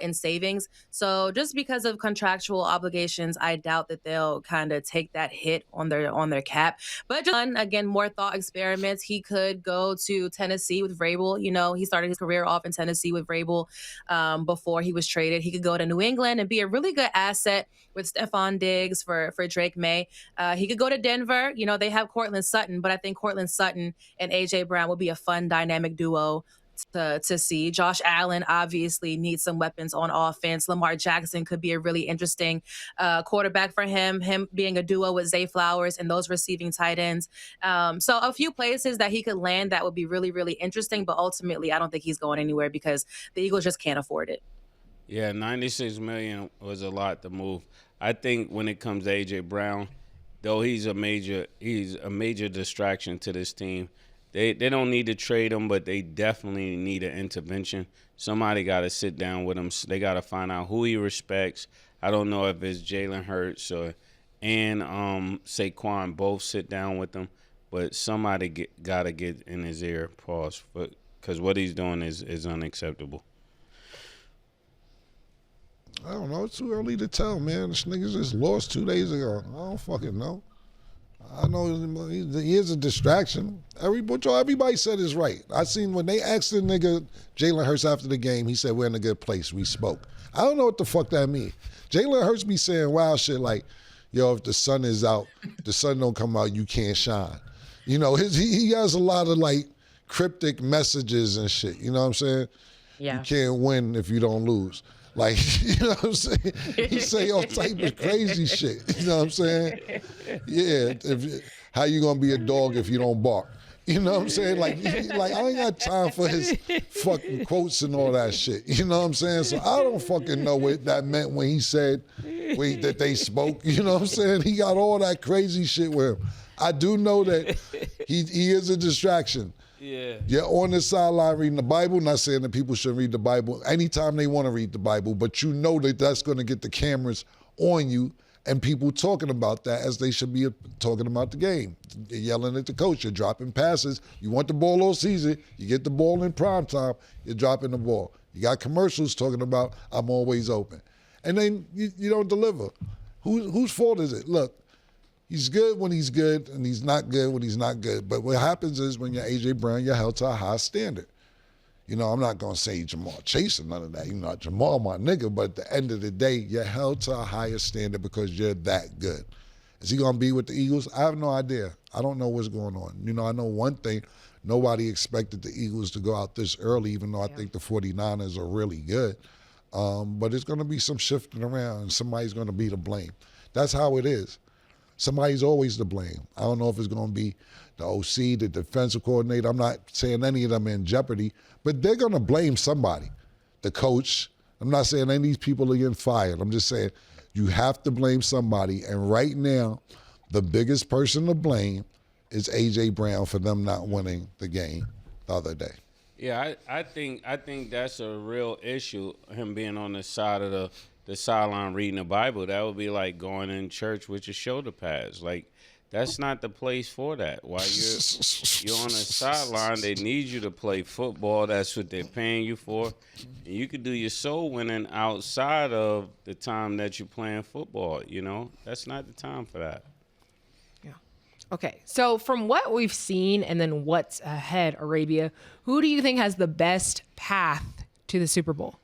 in savings. So just because of contractual obligations, I doubt that they'll kind of take that hit on their cap. But just, again, more thought experiments. He could go to Tennessee with Vrabel. You know, he started his career off in Tennessee with Vrabel before he was traded. He could go to New England and be a really good asset with Stephon Diggs for Drake May. He could go to Denver. You know, they have Cortland Sutton, but I think Cortland Sutton and A.J. Brown would be a fun dynamic duo to see. Josh Allen obviously needs some weapons on offense. Lamar Jackson could be a really interesting quarterback for him being a duo with Zay Flowers and those receiving tight ends. So a few places that he could land that would be really, really interesting, but ultimately I don't think he's going anywhere because the Eagles just can't afford it. Yeah, $96 million was a lot to move. I think when it comes to A.J. Brown, though he's a major distraction to this team, They don't need to trade him, but they definitely need an intervention. Somebody got to sit down with him. They got to find out who he respects. I don't know if it's Jalen Hurts and Saquon both sit down with him, but somebody got to get in his ear, pause, because what he's doing is unacceptable. I don't know. It's too early to tell, man. This nigga just lost 2 days ago. I don't fucking know. I know he is a distraction. Everybody said is right. I seen when they asked the nigga Jalen Hurts after the game, he said, we're in a good place. We spoke. I don't know what the fuck that mean. Jalen Hurts be saying wild shit like, yo, if the sun is out, the sun don't come out, you can't shine. You know, he has a lot of like cryptic messages and shit. You know what I'm saying? Yeah. You can't win if you don't lose. Like, you know what I'm saying? He say all type of crazy shit. You know what I'm saying? Yeah. How you gonna be a dog if you don't bark? You know what I'm saying? Like I ain't got time for his fucking quotes and all that shit. You know what I'm saying? So I don't fucking know what that meant when he said that they spoke. You know what I'm saying? He got all that crazy shit with him. I do know that he is a distraction. Yeah. You're on the sideline reading the Bible. Not saying that people should read the Bible anytime they want to read the Bible, but you know that that's going to get the cameras on you and people talking about that as they should be talking about the game. You're yelling at the coach. You're dropping passes. You want the ball all season. You get the ball in prime time. You're dropping the ball. You got commercials talking about I'm always open. And then you don't deliver. Whose fault is it? Look, he's good when he's good, and he's not good when he's not good. But what happens is when you're A.J. Brown, you're held to a high standard. You know, I'm not going to say Jamal Chase or none of that. You know, Jamal, my nigga, but at the end of the day, you're held to a higher standard because you're that good. Is he going to be with the Eagles? I have no idea. I don't know what's going on. You know, I know one thing. Nobody expected the Eagles to go out this early, even though I think the 49ers are really good. But it's going to be some shifting around, and somebody's going to be to blame. That's how it is. Somebody's always to blame. I don't know if it's going to be the OC, the defensive coordinator. I'm not saying any of them are in jeopardy, but they're going to blame somebody. The coach. I'm not saying any of these people are getting fired. I'm just saying you have to blame somebody. And right now, the biggest person to blame is A.J. Brown for them not winning the game the other day. Yeah, I think that's a real issue, him being on the side of the sideline reading the Bible. That would be like going in church with your shoulder pads. Like, that's not the place for that. While you're on the sideline, they need you to play football. That's what they're paying you for. And you could do your soul winning outside of the time that you're playing football, you know? That's not the time for that. Yeah. Okay, so from what we've seen and then what's ahead, Arabia, who do you think has the best path to the Super Bowl?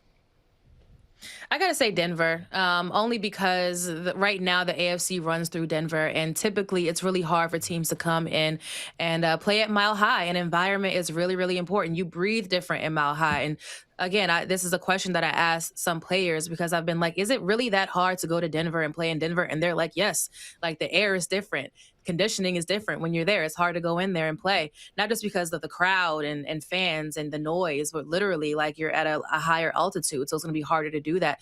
I gotta say Denver, only because right now the AFC runs through Denver, and typically it's really hard for teams to come in and play at Mile High. And environment is really, really important. You breathe different in Mile High. And again, this is a question that I asked some players because I've been like, is it really that hard to go to Denver and play in Denver? And they're like, yes, like the air is different. Conditioning is different when you're there. It's hard to go in there and play, not just because of the crowd and fans and the noise, but literally like you're at a higher altitude. So it's going to be harder to do that.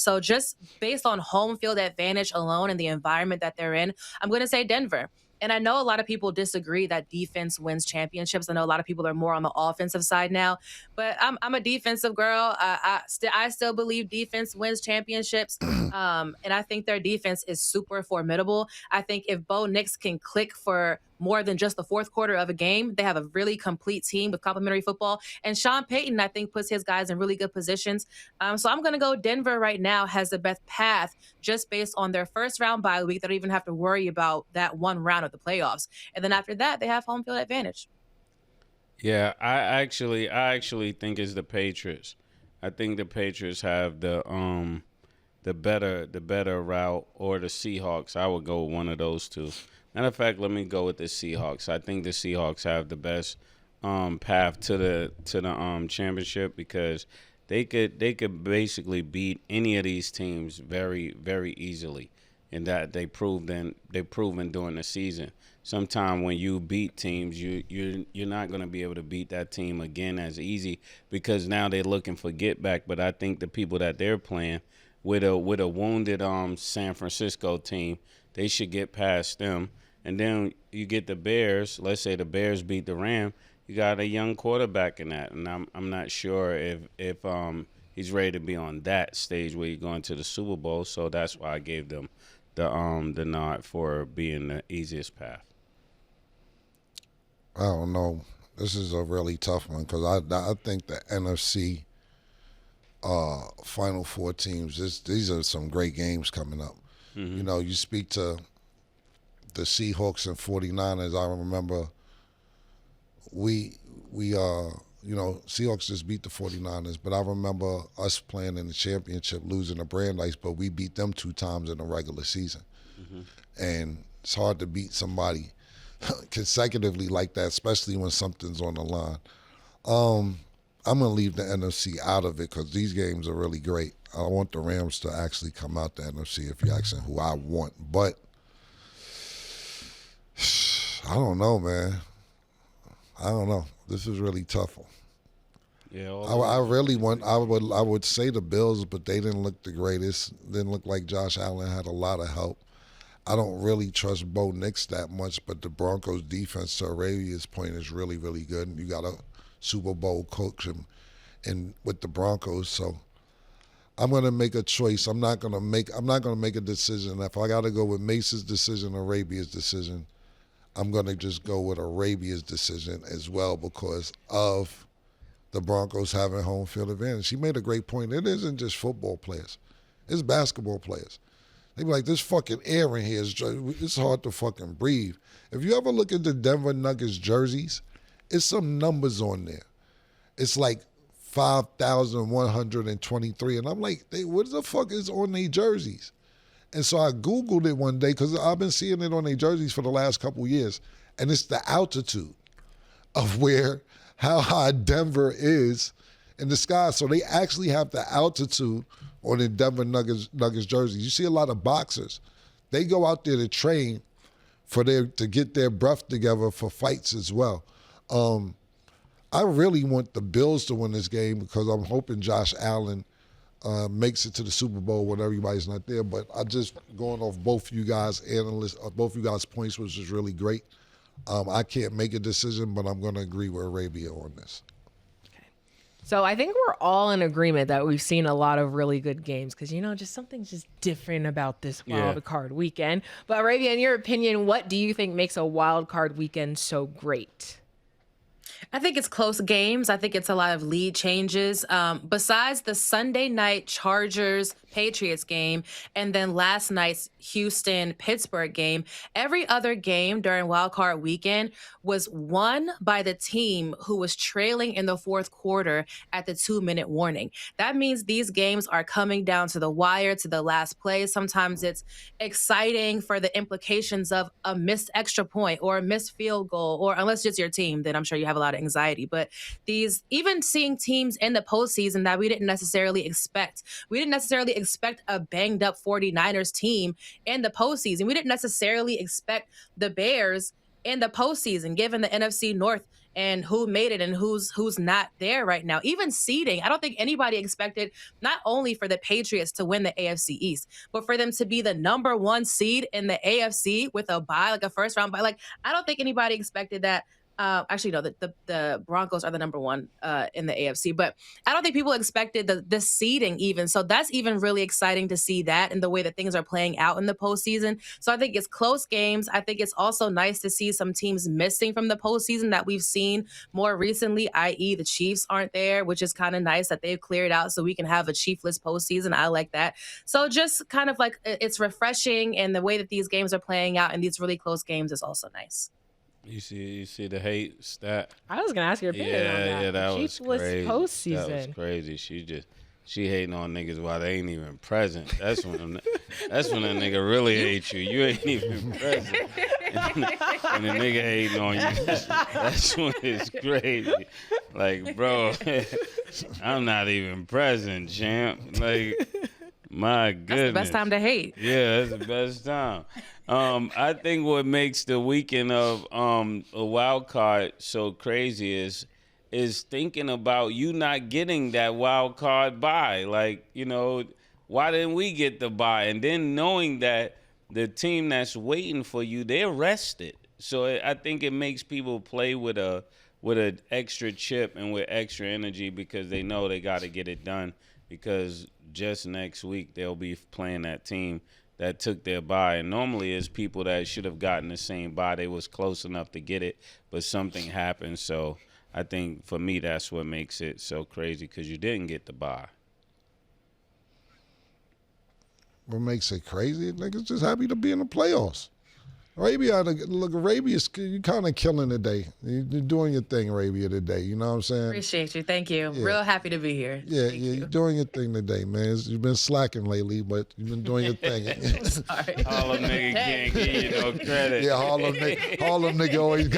So just based on home field advantage alone and the environment that they're in, I'm going to say Denver. And I know a lot of people disagree that defense wins championships. I know a lot of people are more on the offensive side now, but I'm a defensive girl. I still believe defense wins championships. And I think their defense is super formidable. I think if Bo Nix can click for more than just the fourth quarter of a game, they have a really complete team with complementary football. And Sean Payton, I think, puts his guys in really good positions. So I'm going to go Denver right now has the best path just based on their first round bye week. They don't even have to worry about that one round of the playoffs. And then after that, they have home field advantage. Yeah, I actually think it's the Patriots. I think the Patriots have the better route, or the Seahawks. I would go with one of those two. Matter of fact, let me go with the Seahawks. I think the Seahawks have the best path to the championship because they could basically beat any of these teams very, very easily, and that they've proven during the season. Sometime when you beat teams, you're not going to be able to beat that team again as easy because now they're looking for get back. But I think the people that they're playing with a wounded San Francisco team, they should get past them. And then you get the Bears. Let's say the Bears beat the Rams. You got a young quarterback in that, and I'm not sure if he's ready to be on that stage where you're going to the Super Bowl. So that's why I gave them the nod for being the easiest path. I don't know. This is a really tough one because I think the NFC Final Four teams. These are some great games coming up. Mm-hmm. You know, you speak to the Seahawks and 49ers. I remember we Seahawks just beat the 49ers, but I remember us playing in the championship, losing to Brandeis, but we beat them 2 times in the regular season. Mm-hmm. And it's hard to beat somebody consecutively like that, especially when something's on the line. I'm going to leave the NFC out of it because these games are really great. I want the Rams to actually come out the NFC if you're asking who I want. But I don't know, man. I don't know. This is really tough. Yeah, I would say the Bills, but they didn't look the greatest. Didn't look like Josh Allen had a lot of help. I don't really trust Bo Nix that much, but the Broncos' defense, to Arabia's point, is really, really good. And you got a Super Bowl coach and with the Broncos, so I'm gonna make a choice. I'm not gonna make a decision. If I gotta go with Mace's decision, Arabia's decision, I'm gonna just go with Arabia's decision as well because of the Broncos having home field advantage. She made a great point. It isn't just football players; it's basketball players. They be like, this fucking air in here it's hard to fucking breathe. If you ever look at the Denver Nuggets jerseys, it's some numbers on there. It's like 5,123. And I'm like, what the fuck is on their jerseys? And so I Googled it one day because I've been seeing it on their jerseys for the last couple years. And it's the altitude of how high Denver is in the sky. So they actually have the altitude on the Denver Nuggets jerseys. You see a lot of boxers. They go out there to train to get their breath together for fights as well. I really want the Bills to win this game because I'm hoping Josh Allen makes it to the Super Bowl when everybody's not there. But I just going off both you guys' points, which is really great. I can't make a decision, but I'm going to agree with Arabia on this. So I think we're all in agreement that we've seen a lot of really good games because, just something's just different about this wild card weekend. But Arabia, in your opinion, what do you think makes a wild card weekend so great? I think it's close games. I think it's a lot of lead changes. Besides the Sunday night Chargers-Patriots game and then last night's Houston-Pittsburgh game, every other game during Wild Card Weekend was won by the team who was trailing in the fourth quarter at the 2-minute warning. That means these games are coming down to the wire, to the last play. Sometimes it's exciting for the implications of a missed extra point or a missed field goal, or unless it's your team, then I'm sure you have a lot of anxiety. But even seeing teams in the postseason that we didn't necessarily expect. We didn't necessarily expect a banged up 49ers team in the postseason. We didn't necessarily expect the Bears in the postseason, given the NFC North and who made it and who's not there right now. Even seeding, I don't think anybody expected not only for the Patriots to win the AFC East, but for them to be the number 1 seed in the AFC with a bye, like a first round bye. Like, I don't think anybody expected that. Actually, no, the Broncos are the number 1 in the AFC, but I don't think people expected the seeding even. So that's even really exciting to see that and the way that things are playing out in the postseason. So I think it's close games. I think it's also nice to see some teams missing from the postseason that we've seen more recently, i.e. the Chiefs aren't there, which is kind of nice that they've cleared out so we can have a Chiefless postseason. I like that. So just kind of like it's refreshing, and the way that these games are playing out in these really close games is also nice. You see the hate stat? I was gonna ask your opinion on that. Yeah, that was crazy. Postseason. That was crazy. She hating on niggas while they ain't even present. That's when a nigga really hate you. You ain't even present. And the nigga hating on you. That's when it's crazy. Like, bro, I'm not even present, champ. Like, my goodness. That's the best time to hate. Yeah, that's the best time. I think what makes the weekend of a wild card so crazy is thinking about you not getting that wild card bye. Like, why didn't we get the bye? And then knowing that the team that's waiting for you, they're rested. So I think it makes people play with an extra chip and with extra energy because they know they got to get it done, because just next week they'll be playing that team that took their bye. And normally it's people that should have gotten the same bye. They was close enough to get it, but something happened. So I think for me that's what makes it so crazy, because you didn't get the bye. What makes it crazy? Niggas just happy to be in the playoffs. Arabia, you kind of killing today. You're doing your thing, Arabia, today. You know what I'm saying? Appreciate you. Thank you. Yeah. Real happy to be here. Yeah, you're doing your thing today, man. You've been slacking lately, but you've been doing your thing. Sorry. Harlem nigga can't give you no credit. Yeah, Harlem nigga always you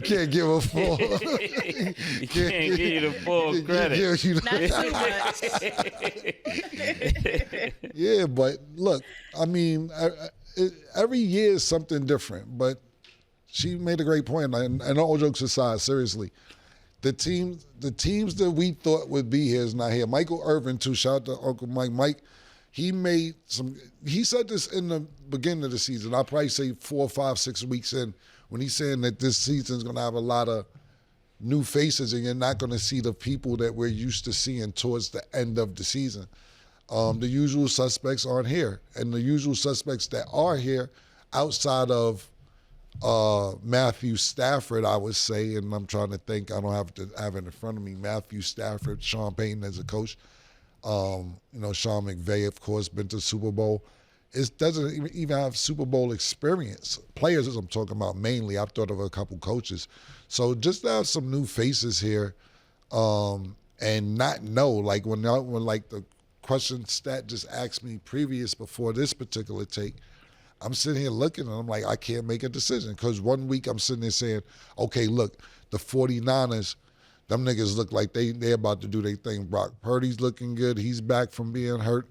can't give a full. He can't give you the full credit. Not too much. Yeah, but look, I mean, every year is something different, but she made a great point. And all jokes aside, seriously, the teams that we thought would be here is not here. Michael Irvin, too. Shout out to Uncle Mike. Mike, he made some. He said this in the beginning of the season. I'll probably say 4, 5, 6 weeks in, when he's saying that this season's going to have a lot of new faces, and you're not going to see the people that we're used to seeing towards the end of the season. The usual suspects aren't here, and the usual suspects that are here, outside of Matthew Stafford, I would say, and I'm trying to think, I don't have to have it in front of me. Matthew Stafford, Sean Payton as a coach, Sean McVay, of course, been to the Super Bowl. It doesn't even have Super Bowl experience. Players, as I'm talking about mainly, I've thought of a couple coaches. So just to have some new faces here, and not know, like when like the question Stat just asked me before this particular take, I'm sitting here looking and I'm like, I can't make a decision, because one week I'm sitting there saying, okay, look, the 49ers, them niggas look like they're about to do their thing. Brock Purdy's looking good. He's back from being hurt.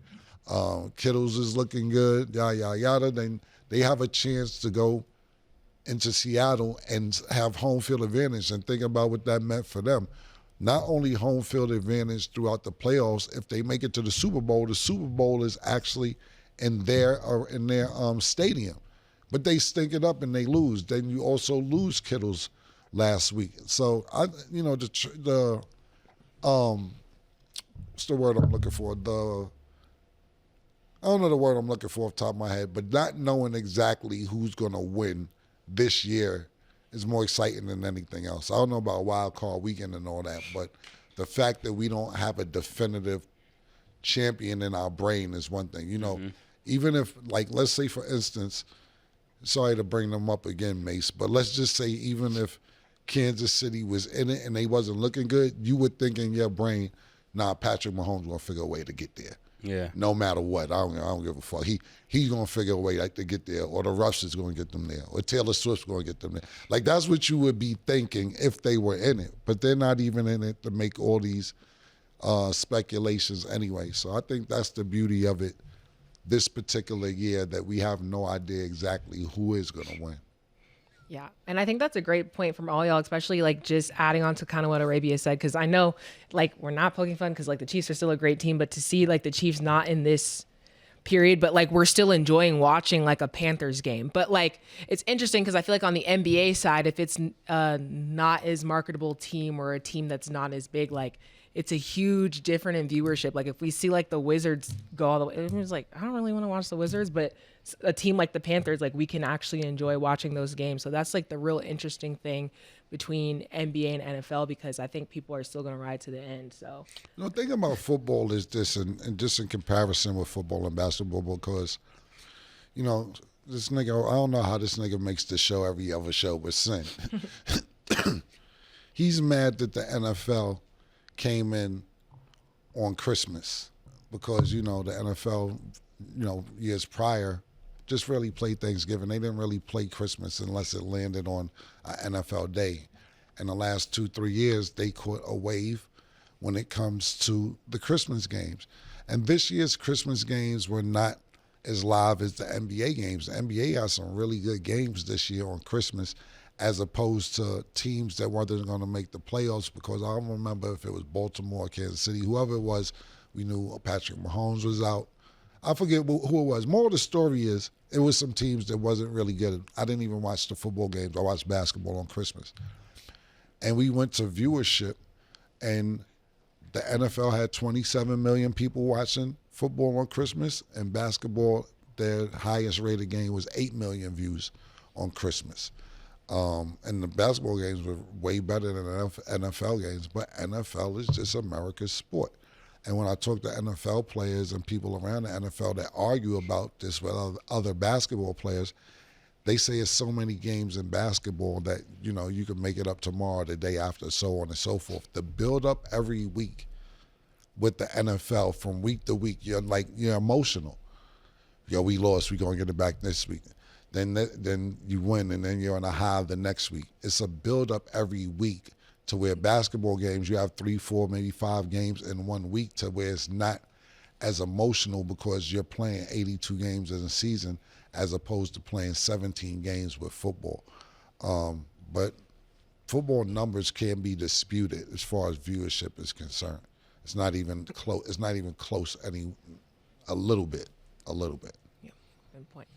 Kittles is looking good, yada, yada, yada. Then they have a chance to go into Seattle and have home field advantage, and think about what that meant for them. Not only home field advantage throughout the playoffs, if they make it to the Super Bowl is actually in their stadium. But they stink it up and they lose. Then you also lose Kittles last week. So what's the word I'm looking for? I don't know the word I'm looking for off the top of my head, but not knowing exactly who's going to win this year is more exciting than anything else. I don't know about wild card weekend and all that, but the fact that we don't have a definitive champion in our brain is one thing. Even if, like, let's say, for instance, sorry to bring them up again, Mace, but let's just say even if Kansas City was in it and they wasn't looking good, you would think in your brain, nah, Patrick Mahomes going to figure a way to get there. Yeah. No matter what. I don't give a fuck. He's going to figure a way to get there, or the Rush is going to get them there, or Taylor Swift's going to get them there. Like, that's what you would be thinking if they were in it. But they're not even in it to make all these speculations anyway. So I think that's the beauty of it this particular year, that we have no idea exactly who is going to win. Yeah. And I think that's a great point from all y'all, especially like just adding on to kind of what Arabia said. Cause I know like we're not poking fun because like the Chiefs are still a great team, but to see like the Chiefs not in this period, but like we're still enjoying watching like a Panthers game. But like it's interesting because I feel like on the NBA side, if it's not as marketable team or a team that's not as big, like it's a huge difference in viewership. Like if we see like the Wizards go all the way, it was like, I don't really want to watch the Wizards, but a team like the Panthers, like we can actually enjoy watching those games. So that's like the real interesting thing between NBA and NFL, because I think people are still going to ride to the end. So the thing about football is this, and just in comparison with football and basketball, because, this nigga, I don't know how this nigga makes the show every other show, but Sin. He's mad that the NFL came in on Christmas, because, the NFL, years prior, just really played Thanksgiving. They didn't really play Christmas unless it landed on an NFL day. In the last 2-3 years, they caught a wave when it comes to the Christmas games. And this year's Christmas games were not as live as the NBA games. The NBA has some really good games this year on Christmas, as opposed to teams that weren't going to make the playoffs, because I don't remember if it was Baltimore or Kansas City. Whoever it was, we knew Patrick Mahomes was out. I forget who it was. More of the story is, it was some teams that wasn't really good. I didn't even watch the football games. I watched basketball on Christmas. And we went to viewership, and the NFL had 27 million people watching football on Christmas, and basketball, their highest rated game was 8 million views on Christmas. And the basketball games were way better than NFL games, but NFL is just America's sport. And when I talk to NFL players and people around the NFL that argue about this with other basketball players, they say it's so many games in basketball that, you can make it up tomorrow, the day after, so on and so forth. The build up every week with the NFL from week to week, you're emotional. We lost, we're going to get it back this week. Then you win, and then you're on a high the next week. It's a build up every week, to where basketball games, you have 3, 4, maybe 5 games in 1 week, to where it's not as emotional, because you're playing 82 games in a season as opposed to playing 17 games with football. But football numbers can be disputed as far as viewership is concerned. It's not even close. It's not even close A little bit. Yeah, good point.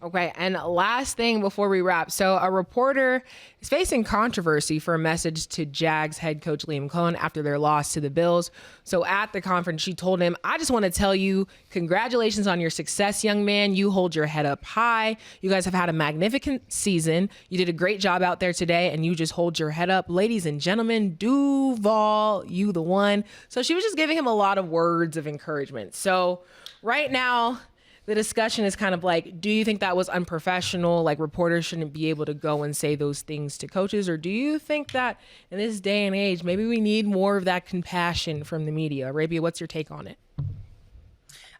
Okay, and last thing before we wrap. So a reporter is facing controversy for a message to Jags head coach Liam Coen after their loss to the Bills. So at the conference, she told him, "I just want to tell you, congratulations on your success, young man. You hold your head up high. You guys have had a magnificent season. You did a great job out there today, and you just hold your head up. Ladies and gentlemen, Duval, you the one." So she was just giving him a lot of words of encouragement. So right now, the discussion is kind of like, do you think that was unprofessional? Like, reporters shouldn't be able to go and say those things to coaches? Or do you think that in this day and age, maybe we need more of that compassion from the media? Arabia, what's your take on it?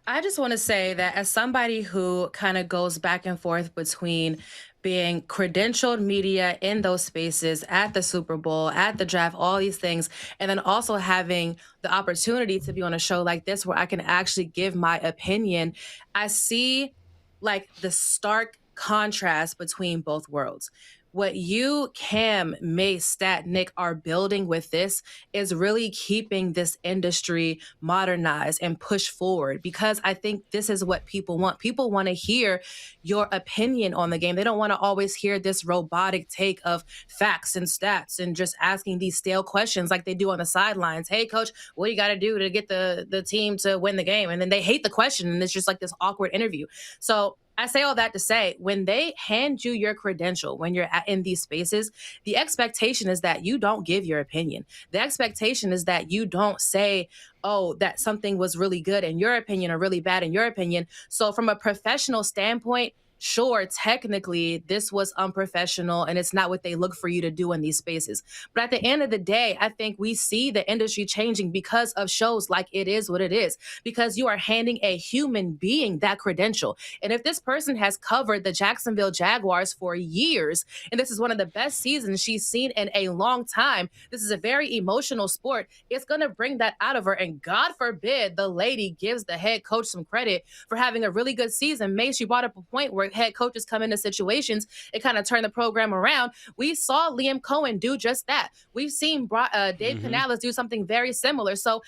I just want to say that as somebody who kind of goes back and forth between being credentialed media in those spaces at the Super Bowl, at the draft, all these things, and then also having the opportunity to be on a show like this where I can actually give my opinion, I see like the stark contrast between both worlds. What you, Cam, Mace, Stat, Nick are building with this is really keeping this industry modernized and pushed forward, because I think this is what people want. People want to hear your opinion on the game. They don't want to always hear this robotic take of facts and stats and just asking these stale questions like they do on the sidelines. Hey, coach, what do you got to do to get the team to win the game? And then they hate the question, and it's just like this awkward interview. So I say all that to say, when they hand you your credential, when you're in these spaces, the expectation is that you don't give your opinion. The expectation is that you don't say, oh, that something was really good in your opinion or really bad in your opinion. So from a professional standpoint, sure, technically this was unprofessional and it's not what they look for you to do in these spaces. But at the end of the day, I think we see the industry changing because of shows like It Is What It Is, because you are handing a human being that credential. And if this person has covered the Jacksonville Jaguars for years, and this is one of the best seasons she's seen in a long time, this is a very emotional sport, it's going to bring that out of her. And God forbid the lady gives the head coach some credit for having a really good season. Mace, you brought up a point where head coaches come into situations and kind of turn the program around. We saw Liam Coen do just that. We've seen Dave Canales do something very similar. So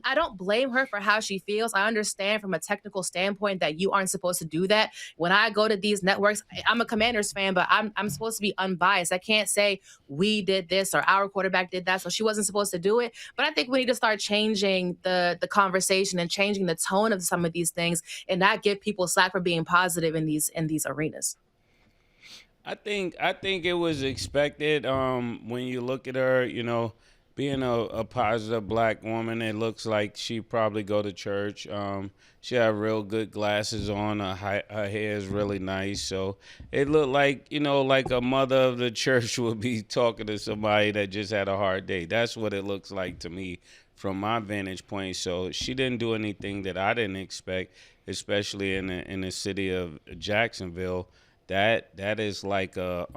I don't blame her for how she feels. I understand from a technical standpoint that you aren't supposed to do that. When I go to these networks, I'm a Commanders fan, but I'm supposed to be unbiased. I can't say we did this or our quarterback did that, so she wasn't supposed to do it. But I think we need to start changing the conversation and changing the tone of some of these things and not give people slack for being positive in these arenas. I think it was expected. When you look at her, being a positive black woman, it looks like she probably go to church. She had real good glasses on. Her hair is really nice. So it looked like, like a mother of the church would be talking to somebody that just had a hard day. That's what it looks like to me from my vantage point. So she didn't do anything that I didn't expect, especially in the city of Jacksonville. That is like a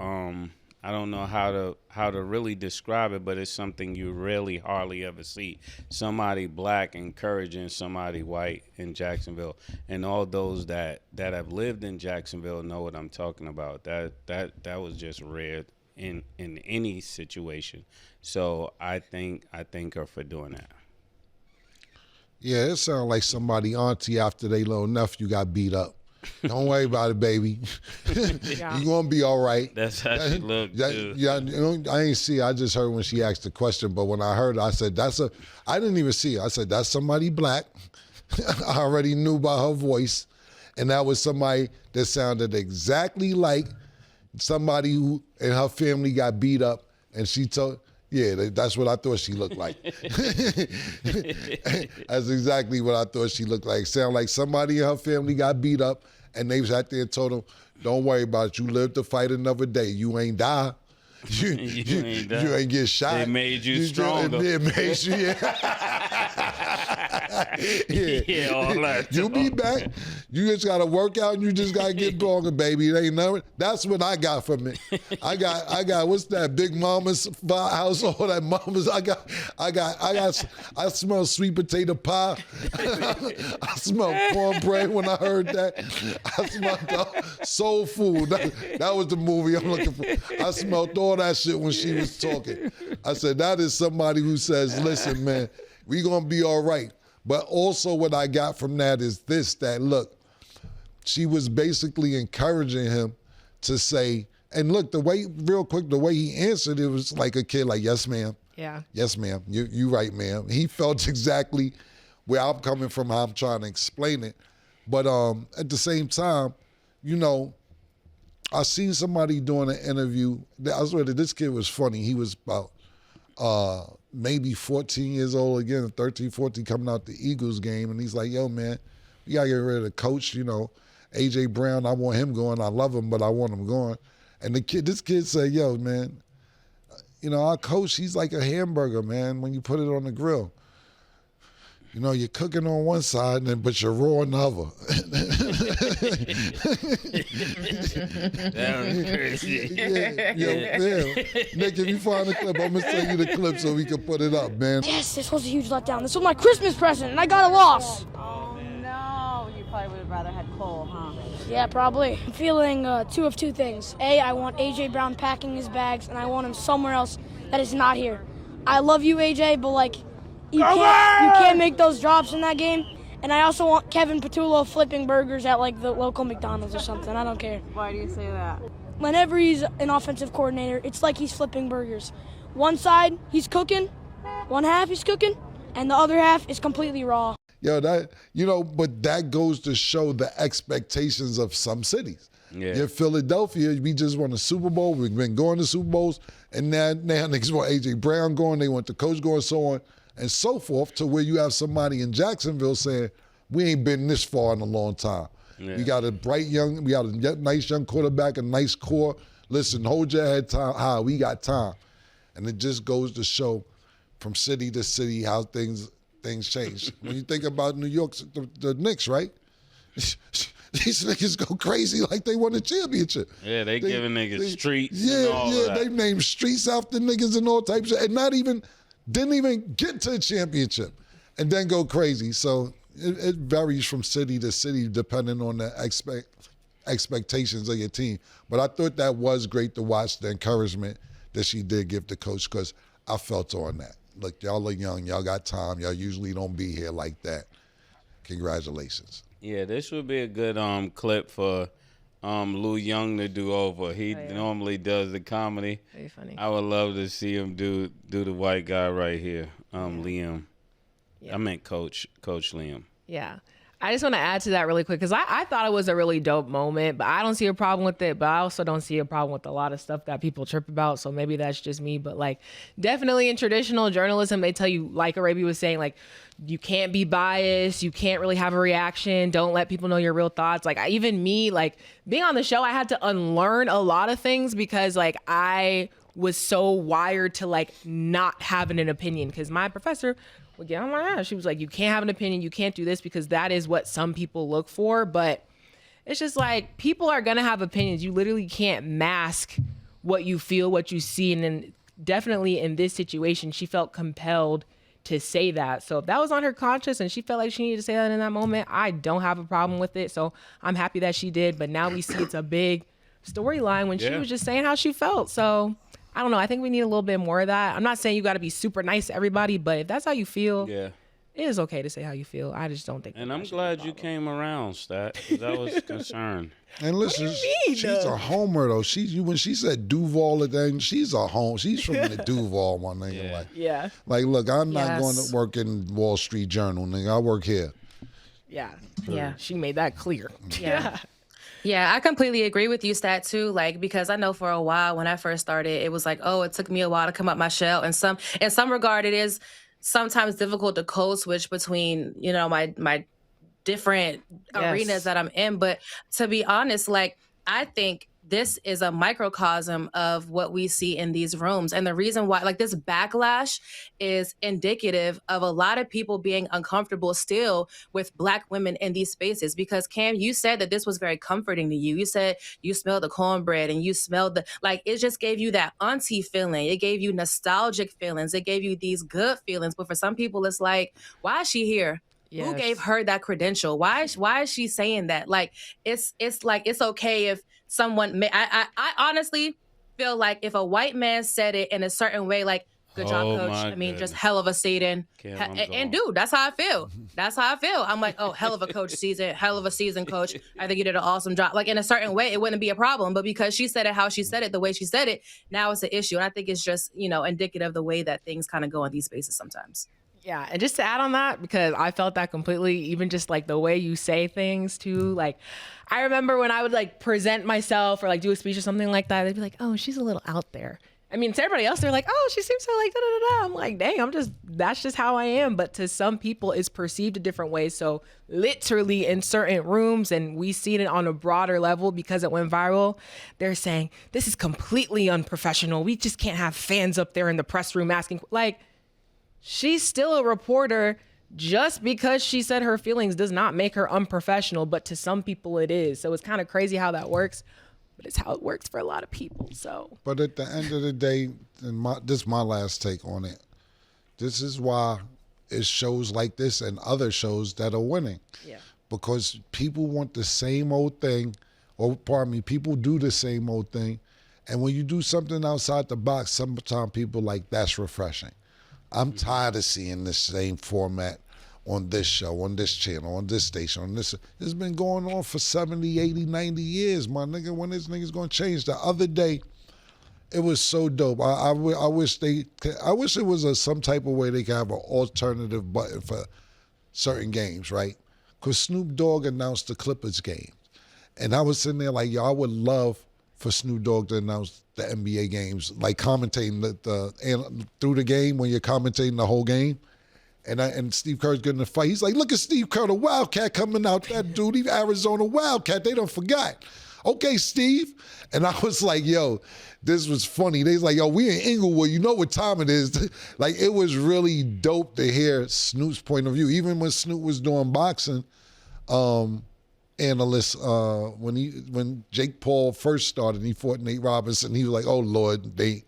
I don't know how to really describe it, but it's something you really hardly ever see. Somebody black encouraging somebody white in Jacksonville, and all those that have lived in Jacksonville know what I'm talking about. That was just rare in any situation. So I thank her for doing that. Yeah, it sounds like somebody auntie after their little nephew got beat up. Don't worry about it, baby. Yeah. You're going to be all right. That's how she looked, too. Yeah, I ain't see. I just heard when she asked the question, but when I heard it, I said, I didn't even see it. I said, that's somebody black. I already knew by her voice. And that was somebody that sounded exactly like somebody who and her family got beat up. And she told, yeah, that's what I thought she looked like. That's exactly what I thought she looked like. Sound like somebody in her family got beat up, and they sat there and told them, don't worry about it. You live to fight another day. You ain't die. You ain't get shot. They made you stronger. It made you, Yeah, all that. You be back. You just got to work out and you just got to get stronger, baby. It ain't nothing. That's what I got from it. I got, what's that, Big Mama's house, all that Mama's. I smell sweet potato pie. I smell cornbread when I heard that. I smelled soul food. That was the movie I'm looking for. I smelled all that shit when she was talking. I said, that is somebody who says, listen, man, we going to be all right. But also what I got from that is this, that look, she was basically encouraging him to say, and look, the way he answered, it was like a kid, like, yes, ma'am. Yeah. Yes, ma'am. You right, ma'am. He felt exactly where I'm coming from, how I'm trying to explain it. But at the same time, you know, I seen somebody doing an interview. I swear that this kid was funny. He was about maybe 14 years old again, 13, 14, coming out the Eagles game. And he's like, yo, man, we got to get rid of the coach, you know. A.J. Brown, I want him going. I love him, but I want him going. And this kid said, yo, man, you know, our coach, he's like a hamburger, man, when you put it on the grill. You know, you're cooking on one side, but you're raw on the other. That was crazy. Yeah. Nick, if you find the clip, I'm going to send you the clip so we can put it up, man. Yes, this was a huge letdown. This was my Christmas present, and I got a loss. Oh, no. You probably would have rather had Cole, huh? Yeah, probably. I'm feeling two of two things. A, I want A.J. Brown packing his bags, and I want him somewhere else that is not here. I love you, A.J., but, like, you can't make those drops in that game. And I also want Kevin Patullo flipping burgers at, like, the local McDonald's or something. I don't care. Why do you say that? Whenever he's an offensive coordinator, it's like he's flipping burgers. One side, he's cooking. One half, he's cooking. And the other half is completely raw. Yo, but that goes to show the expectations of some cities. Yeah. In Philadelphia, we just won a Super Bowl. We've been going to Super Bowls. And now niggas want A.J. Brown going. They want the coach going, so on and so forth, to where you have somebody in Jacksonville saying, we ain't been this far in a long time. Yeah. We got a nice young quarterback, a nice core. Listen, hold your head high. We got time. And it just goes to show from city to city how things change. When you think about New York, the Knicks, right? These niggas go crazy like they won a championship. Yeah, they giving niggas streets. Yeah, they named streets after niggas and all types of, and didn't even get to a championship, and then go crazy. So it varies from city to city depending on the expectations of your team. But I thought that was great to watch, the encouragement that she did give the coach, because I felt on that. Look, y'all are young. Y'all got time. Y'all usually don't be here like that. Congratulations. Yeah, this would be a good clip for Lou Young to do over. He normally does the comedy. Very funny. I would love to see him do the white guy right here, Liam. Yeah. I meant Coach Liam. Yeah. I just want to add to that really quick, because I thought it was a really dope moment, but I don't see a problem with it. But I also don't see a problem with a lot of stuff that people trip about. So maybe that's just me. But like, definitely in traditional journalism, they tell you, like Arabia was saying, like, you can't be biased. You can't really have a reaction. Don't let people know your real thoughts. Like, even me, like, being on the show, I had to unlearn a lot of things, because like I was so wired to like not having an opinion, because my professor would get on my ass. She was like, you can't have an opinion. You can't do this, because that is what some people look for. But it's just like, people are going to have opinions. You literally can't mask what you feel, what you see. And then definitely in this situation, she felt compelled to say that. So if that was on her conscience and she felt like she needed to say that in that moment, I don't have a problem with it. So I'm happy that she did. But now we see it's a big storyline when she was just saying how she felt. So I don't know. I think we need a little bit more of that. I'm not saying you got to be super nice to everybody, but if that's how you feel, it is okay to say how you feel. I just don't think. And I'm glad you came around, Stat, because I was concerned. And listen, she's a homer though. When she said Duval at the end, she's a home. She's from the Duval, my nigga. Like, look, I'm not going to work in Wall Street Journal, nigga. I work here. Yeah. She made that clear. Yeah, I completely agree with you, Stat, too. Like, because I know for a while when I first started, it was like, oh, it took me a while to come up my shell. And in some regard, it is sometimes difficult to code switch between, you know, my different arenas that I'm in. But to be honest, like, I think this is a microcosm of what we see in these rooms. And the reason why, like, this backlash is indicative of a lot of people being uncomfortable still with Black women in these spaces. Because Cam, you said that this was very comforting to you. You said you smelled the cornbread and you smelled it just gave you that auntie feeling. It gave you nostalgic feelings. It gave you these good feelings. But for some people, it's like, why is she here? Yes. Who gave her that credential? Why is she saying that? Like, it's like, it's okay if someone I honestly feel like if a white man said it in a certain way, like, Good job, Oh, coach. my I mean, just goodness. hell of a season. Kim, I'm And gone. dude, that's how I feel. That's how I feel. I'm like, oh, hell of a coach season, hell of a season, coach. I think you did an awesome job. Like in a certain way, it wouldn't be a problem. But because she said it how she said it, the way she said it, now it's an issue. And I think it's just, indicative of the way that things kind of go in these spaces sometimes. Yeah, and just to add on that, because I felt that completely, even just like the way you say things too. Like, I remember when I would like present myself or like do a speech or something like that, they'd be like, "Oh, she's a little out there." I mean, to everybody else, they're like, "Oh, she seems so like da da da da." I'm like, "Dang, that's just how I am." But to some people, it's perceived a different way. So literally in certain rooms, and we see it on a broader level because it went viral, they're saying this is completely unprofessional. We just can't have fans up there in the press room asking like. She's still a reporter. Just because she said her feelings does not make her unprofessional, but to some people it is. So it's kind of crazy how that works, but it's how it works for a lot of people. So, But at the end of the day, this is my last take on it. This is why it's shows like this and other shows that are winning. yeah. Because people want the same old thing, or pardon me, people do the same old thing. And when you do something outside the box, sometimes people like, that's refreshing. I'm tired of seeing the same format on this show, on this channel, on this station, on this. It's been going on for 70, 80, 90 years, my nigga. When this nigga's gonna change? The other day, it was so dope. I wish it was some type of way they could have an alternative button for certain games, right? Because Snoop Dogg announced the Clippers game. And I was sitting there like, yo, I would love for Snoop Dogg to announce the NBA games, like commentating and through the game when you're commentating the whole game. And Steve Kerr's getting in a fight. He's like, look at Steve Kerr, the Wildcat coming out. That dude, he's Arizona Wildcat. They don't forgot. Okay, Steve. And I was like, yo, this was funny. They was like, yo, we in Inglewood. You know what time it is. Like, it was really dope to hear Snoop's point of view. Even when Snoop was doing boxing, analyst, when Jake Paul first started, he fought Nate Robinson. He was like, "Oh Lord, Nate!"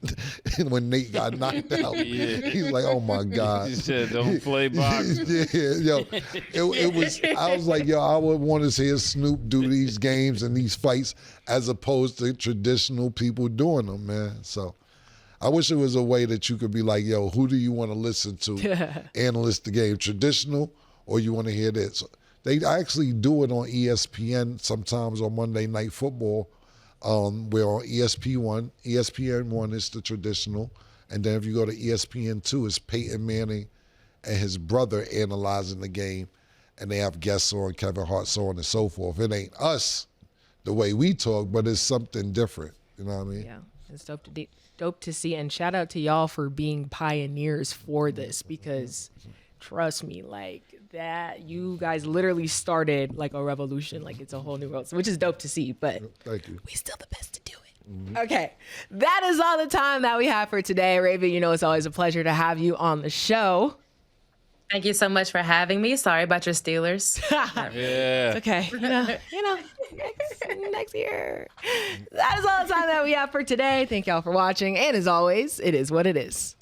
And when Nate got knocked out, he was like, "Oh my God!" He said, "Don't play boxing." Yeah, yo, it was. I was like, yo, I would want to see Snoop do these games and these fights as opposed to traditional people doing them, man. So. I wish it was a way that you could be like, yo, who do you want to listen to analyst the game, traditional, or you want to hear this? They actually do it on ESPN sometimes on Monday Night Football. We're on ESPN1. ESPN1 is the traditional. And then if you go to ESPN2, it's Peyton Manning and his brother analyzing the game. And they have guests on, Kevin Hart, so on and so forth. It ain't us the way we talk, but it's something different. You know what I mean? Yeah, it's dope to see. And shout out to y'all for being pioneers for this because trust me, like that, you guys literally started like a revolution. Like it's a whole new world, which is dope to see. But Thank you. we still the best to do it. Okay, that is all the time that we have for today. Raven, it's always a pleasure to have you on the show. Thank you so much for having me. Sorry about your Steelers. Yeah. Okay, next year. That is all the time that we have for today. Thank y'all for watching. And as always, it is what it is.